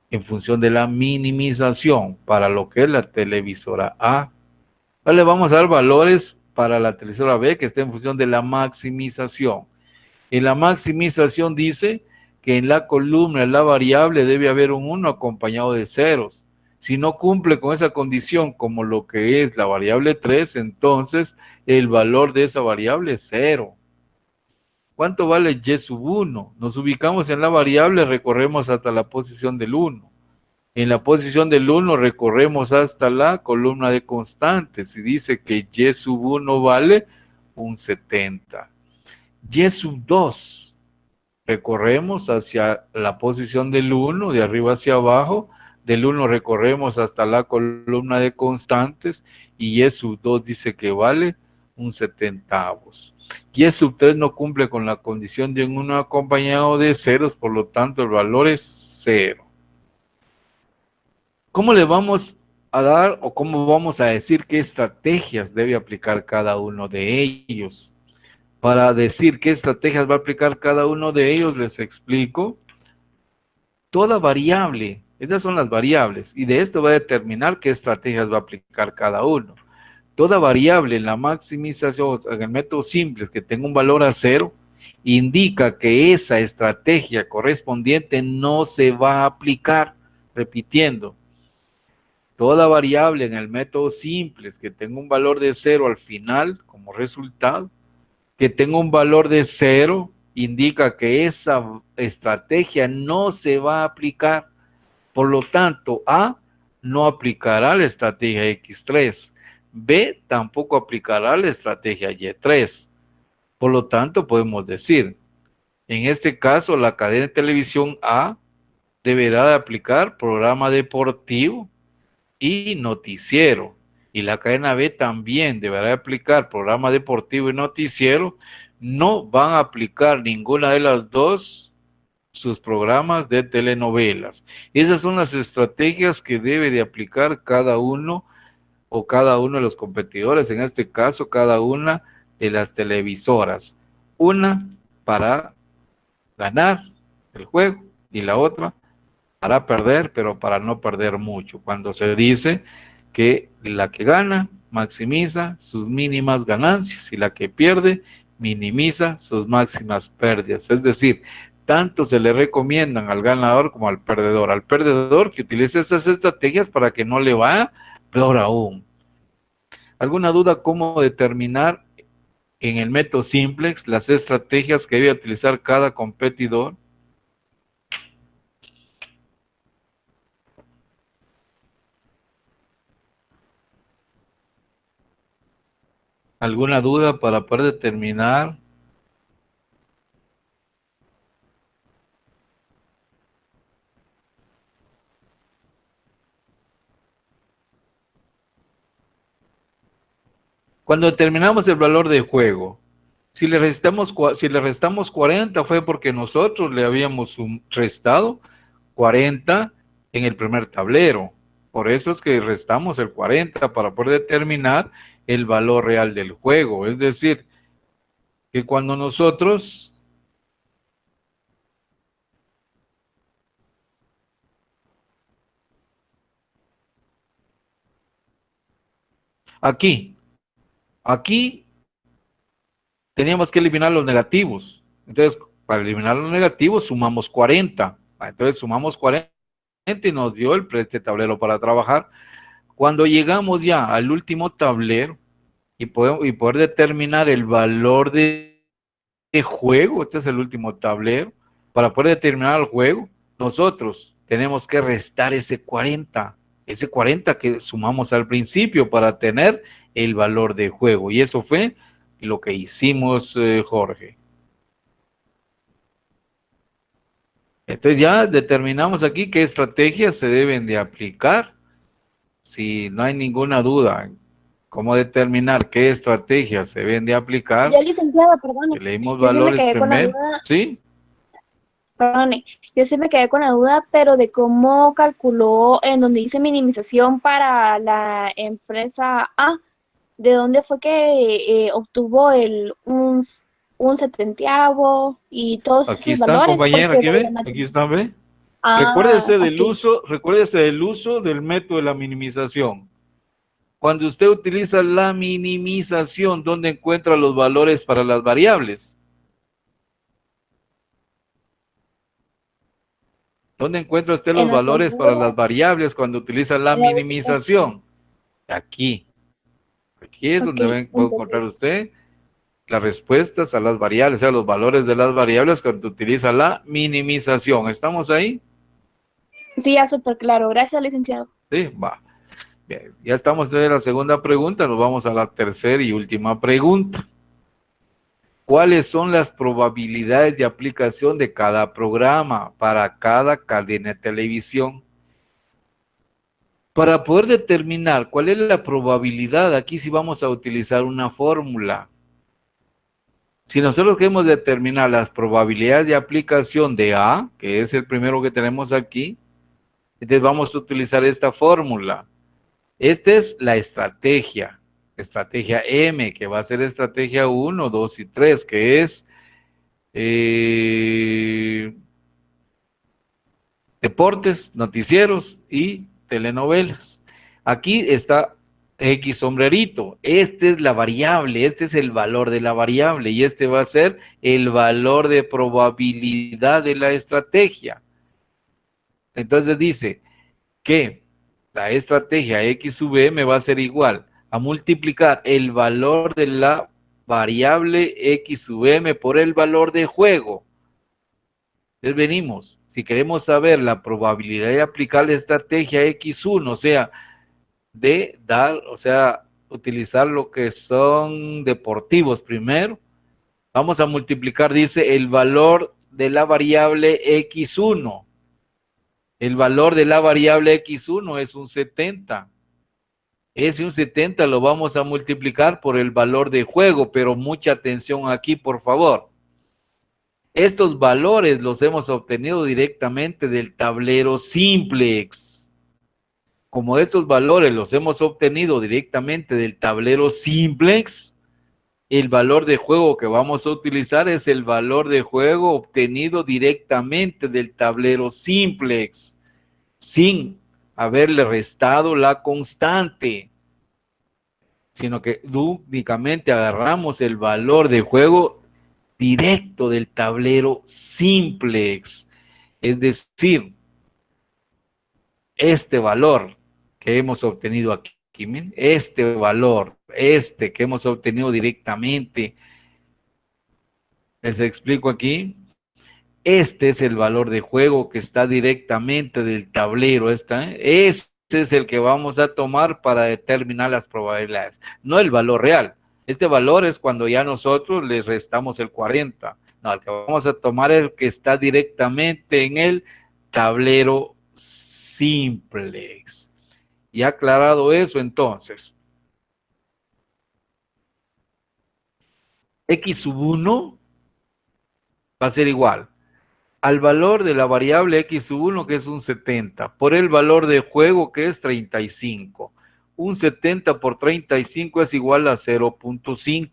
en función de la minimización para lo que es la televisora A. Ahora le vamos a dar valores para la televisora B que está en función de la maximización. En la maximización dice que en la columna de la variable debe haber un 1 acompañado de ceros. Si no cumple con esa condición como lo que es la variable 3, entonces el valor de esa variable es 0. ¿Cuánto vale y sub 1? Nos ubicamos en la variable, recorremos hasta la posición del 1. En la posición del 1 recorremos hasta la columna de constantes y dice que y sub 1 vale un 70. Y sub 2, recorremos hacia la posición del 1, de arriba hacia abajo, del 1 recorremos hasta la columna de constantes y Y sub 2 dice que vale un 70. Y sub 3 no cumple con la condición de un 1 acompañado de ceros, por lo tanto el valor es 0. ¿Cómo le vamos a dar o cómo vamos a decir qué estrategias debe aplicar cada uno de ellos? Para decir qué estrategias va a aplicar cada uno de ellos, les explico. Toda variable, estas son las variables, y de esto va a determinar qué estrategias va a aplicar cada uno. Toda variable en la maximización, en el método simple, que tenga un valor a 0, indica que esa estrategia correspondiente no se va a aplicar. Repitiendo, toda variable en el método simple que tenga un valor de 0 al final como resultado, que tenga un valor de 0, indica que esa estrategia no se va a aplicar. Por lo tanto, A no aplicará la estrategia X3. B tampoco aplicará la estrategia Y3. Por lo tanto, podemos decir, en este caso, la cadena de televisión A deberá de aplicar programa deportivo y noticiero. Y la cadena B también deberá aplicar programa deportivo y noticiero. No van a aplicar ninguna de las dos sus programas de telenovelas. Esas son las estrategias que debe de aplicar cada uno o cada uno de los competidores, en este caso cada una de las televisoras. Una para ganar el juego y la otra para perder, pero para no perder mucho. Cuando se dice que la que gana maximiza sus mínimas ganancias y la que pierde minimiza sus máximas pérdidas. Es decir, tanto se le recomiendan al ganador como al perdedor. Al perdedor que utilice esas estrategias para que no le vaya peor aún. ¿Alguna duda cómo determinar en el método simplex las estrategias que debe utilizar cada competidor? ¿Alguna duda para poder determinar? Cuando determinamos el valor de juego, si le restamos 40 fue porque nosotros le habíamos restado 40 en el primer tablero. Por eso es que restamos el 40 para poder determinar el valor real del juego. Es decir, que cuando nosotros aquí teníamos que eliminar los negativos. Entonces, para eliminar los negativos sumamos 40. Entonces sumamos 40 y nos dio este tablero para trabajar. Cuando llegamos ya al último tablero y poder determinar el valor de juego, este es el último tablero, para poder determinar el juego, nosotros tenemos que restar ese 40 que sumamos al principio para tener el valor de juego. Y eso fue lo que hicimos, Jorge. Entonces ya determinamos aquí qué estrategias se deben de aplicar. Si no hay ninguna duda cómo determinar qué estrategias se deben de aplicar. Ya, licenciada, perdone. Leímos Yo sí me valores quedé con la primero. duda. ¿Sí? Perdone, yo sí me quedé con la duda, pero de cómo calculó en donde dice minimización para la empresa A, ¿de dónde fue que obtuvo un setenteavo y todos Aquí esos está, valores? compañero, Porque aquí de ve, verdad aquí está, ve. ah, ok. Recuérdese del uso del método de la minimización. Cuando usted utiliza la minimización, ¿dónde encuentra los valores para las variables? ¿Dónde encuentra usted En los las valores para las fórmulas, variables cuando utiliza la en la última. minimización? Aquí. Aquí es Ok, donde va a encontrar entonces, usted las respuestas a las variables, o sea, los valores de las variables cuando utiliza la minimización. ¿Estamos ahí? sí, ya súper claro. Gracias, licenciado. Sí, va. Bien, ya estamos de la segunda pregunta, nos vamos a la tercera y última pregunta. ¿Cuáles son las probabilidades de aplicación de cada programa para cada cadena de televisión? Para poder determinar cuál es la probabilidad, aquí sí vamos a utilizar una fórmula. Si nosotros queremos determinar las probabilidades de aplicación de A, que es el primero que tenemos aquí, entonces vamos a utilizar esta fórmula. Esta es la estrategia M, que va a ser estrategia 1, 2 y 3, que es deportes, noticieros y telenovelas. Aquí está X sombrerito. Esta es la variable, este es el valor de la variable y este va a ser el valor de probabilidad de la estrategia. Entonces dice que la estrategia X sub M va a ser igual a multiplicar el valor de la variable X sub M por el valor de juego. Entonces venimos, si queremos saber la probabilidad de aplicar la estrategia X1, o sea, utilizar lo que son deportivos primero, vamos a multiplicar, dice, el valor de la variable X1. El valor de la variable X1 es un 70. Ese un 70 lo vamos a multiplicar por el valor de juego, pero mucha atención aquí, por favor. Estos valores los hemos obtenido directamente del tablero simplex. Como estos valores los hemos obtenido directamente del tablero simplex, el valor de juego que vamos a utilizar es el valor de juego obtenido directamente del tablero simplex, sin haberle restado la constante, sino que únicamente agarramos el valor de juego directo del tablero simplex. Es decir, este valor que hemos obtenido aquí, este valor, que hemos obtenido directamente, les explico aquí, este es el valor de juego que está directamente del tablero, este es el que vamos a tomar para determinar las probabilidades, no el valor real. Este valor es cuando ya nosotros le restamos el 40. No, el que vamos a tomar es el que está directamente en el tablero simplex. Y aclarado eso, entonces, x sub 1 va a ser igual al valor de la variable x sub 1, que es un 70, por el valor de juego, que es 35. Un 70 por 35 es igual a 0.5.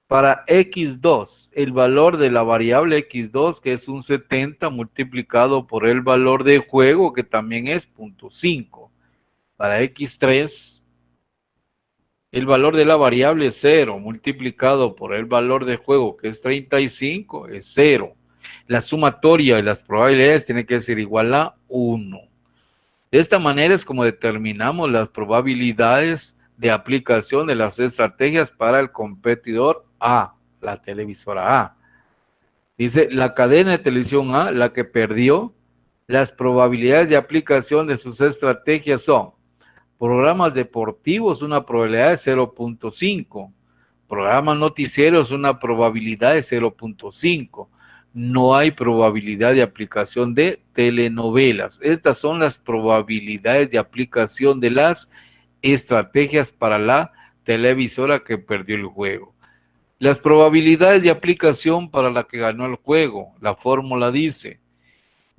Para x2, el valor de la variable x2, que es un 70, multiplicado por el valor de juego, que también es 0.5. Para x3, el valor de la variable 0, multiplicado por el valor de juego, que es 35, es 0. La sumatoria de las probabilidades tiene que ser igual a 1. De esta manera es como determinamos las probabilidades de aplicación de las estrategias para el competidor A, la televisora A. Dice, la cadena de televisión A, la que perdió, las probabilidades de aplicación de sus estrategias son: programas deportivos, una probabilidad de 0.5. Programas noticieros, una probabilidad de 0.5. No hay probabilidad de aplicación de telenovelas. Estas son las probabilidades de aplicación de las estrategias para la televisora que perdió el juego. Las probabilidades de aplicación para la que ganó el juego. La fórmula dice: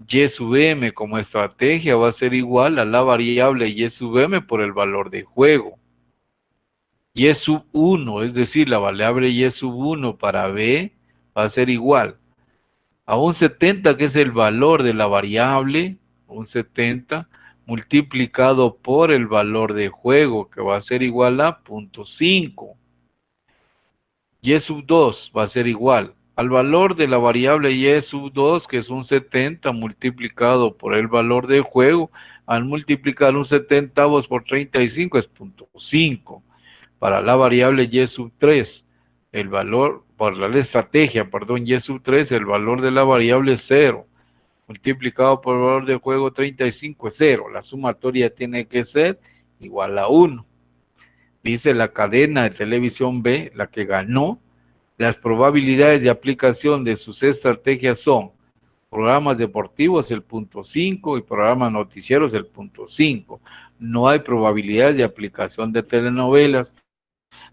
y sub m como estrategia va a ser igual a la variable y sub m por el valor de juego. Y sub 1, es decir, la variable y sub 1 para b va a ser igual a un 70, que es el valor de la variable, un 70, multiplicado por el valor de juego, que va a ser igual a 0.5. Y sub 2 va a ser igual al valor de la variable y sub 2, que es un 70, multiplicado por el valor de juego. Al multiplicar un 70 por 35 es 0.5. Para la variable y sub 3, el valor, por la estrategia, perdón, y sub 3, el valor de la variable es 0, multiplicado por el valor de juego 35 es 0. La sumatoria tiene que ser igual a 1. Dice la cadena de televisión B, la que ganó, las probabilidades de aplicación de sus estrategias son: programas deportivos el 0.5 y programas noticieros el 0.5. No hay probabilidades de aplicación de telenovelas.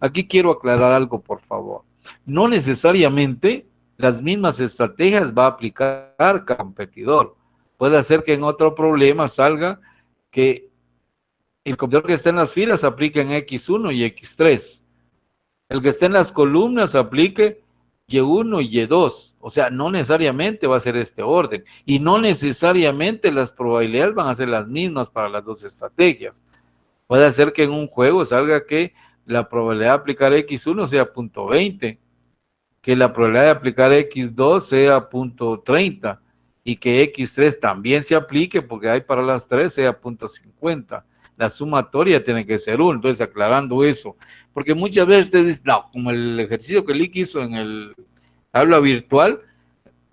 Aquí quiero aclarar algo, por favor. No necesariamente las mismas estrategias va a aplicar cada competidor. Puede ser que en otro problema salga que el competidor que está en las filas aplique en X1 y X3. El que esté en las columnas aplique Y1 y Y2. O sea, no necesariamente va a ser este orden. Y no necesariamente las probabilidades van a ser las mismas para las dos estrategias. Puede ser que en un juego salga que la probabilidad de aplicar X1 sea 0.20, que la probabilidad de aplicar X2 sea 0.30 y que X3 también se aplique, porque hay para las tres, sea 0.50. La sumatoria tiene que ser 1. Entonces, aclarando eso, porque muchas veces ustedes dicen, no, como el ejercicio que Lick hizo en el tabla virtual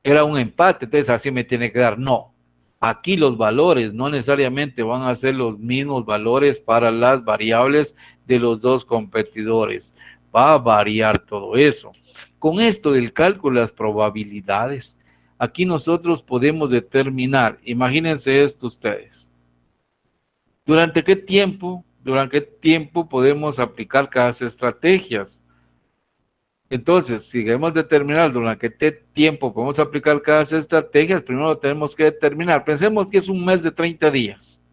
era un empate, entonces así me tiene que dar. No, aquí los valores no necesariamente van a ser los mismos valores para las variables de los dos competidores. Va a variar todo eso. Con esto del cálculo de las probabilidades, aquí nosotros podemos determinar, imagínense esto ustedes, ¿durante qué tiempo podemos aplicar cada estrategias? Entonces, si queremos determinar durante qué tiempo podemos aplicar cada estrategia, primero tenemos que determinar, pensemos que es un mes de 30 días.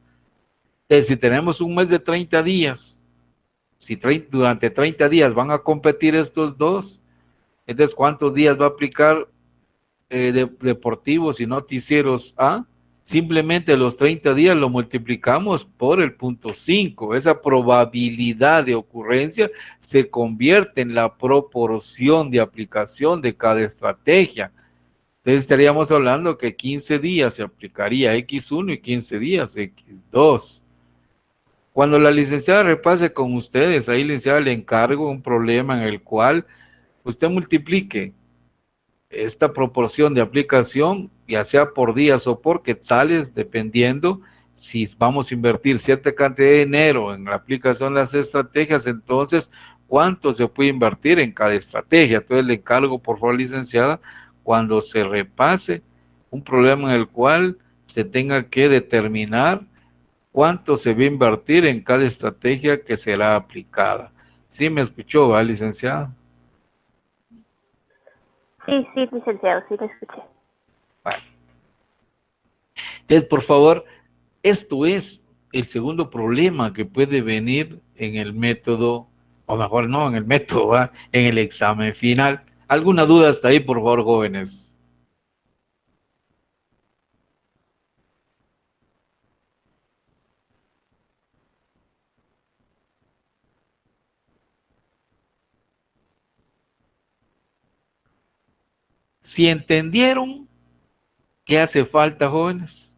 Entonces, si tenemos un mes de 30 días, si durante 30 días van a competir estos dos, entonces, ¿cuántos días va a aplicar deportivos y noticieros A? Simplemente los 30 días lo multiplicamos por el 0.5. Esa probabilidad de ocurrencia se convierte en la proporción de aplicación de cada estrategia. Entonces estaríamos hablando que 15 días se aplicaría X1 y 15 días X2. Cuando la licenciada repase con ustedes, ahí licenciada le encargo un problema en el cual usted multiplique esta proporción de aplicación, ya sea por días o por quetzales, dependiendo si vamos a invertir cierta cantidad de dinero en la aplicación de las estrategias, entonces cuánto se puede invertir en cada estrategia. Entonces le encargo, por favor, licenciada, cuando se repase un problema en el cual se tenga que determinar cuánto se va a invertir en cada estrategia que será aplicada. ¿Sí me escuchó, va, licenciada? Sí, licenciado, sí lo escuché. Bueno. Entonces, por favor, esto es el segundo problema que puede venir en el método, o mejor no, en el método, ¿va? En el examen final. ¿Alguna duda hasta ahí, por favor, jóvenes? Si entendieron qué hace falta, jóvenes.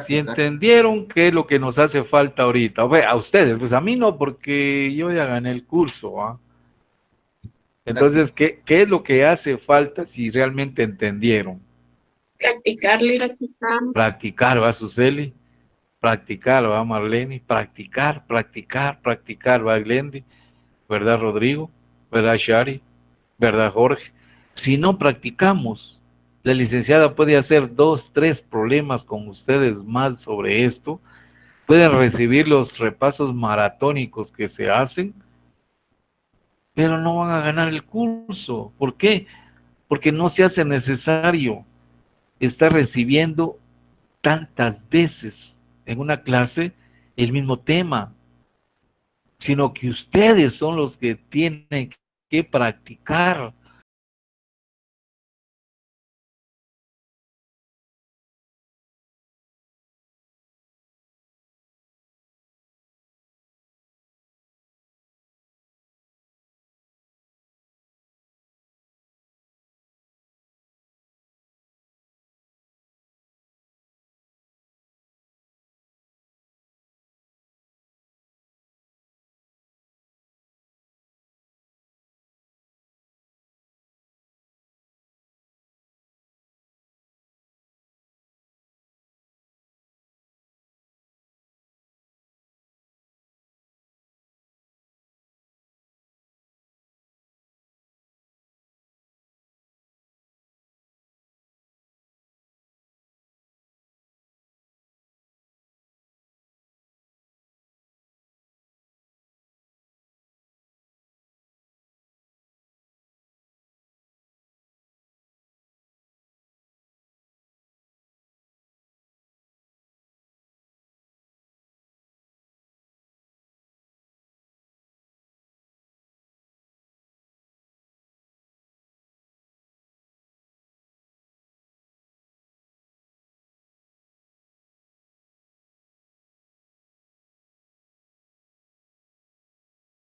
Si entendieron qué es lo que nos hace falta ahorita. A ustedes, pues a mí no, porque yo ya gané el curso, ¿va? Entonces, ¿qué es lo que hace falta si realmente entendieron? Practicarle. Practicar, ¿va, Suseli? Practicar, ¿va, Marlene? Practicar, ¿va, Glendy? ¿Verdad, Rodrigo? ¿Verdad, Shari? ¿Verdad, Jorge? Si no practicamos, la licenciada puede hacer 2, 3 problemas con ustedes más sobre esto. Pueden recibir los repasos maratónicos que se hacen, pero no van a ganar el curso. ¿Por qué? Porque no se hace necesario estar recibiendo tantas veces en una clase el mismo tema, sino que ustedes son los que tienen que practicar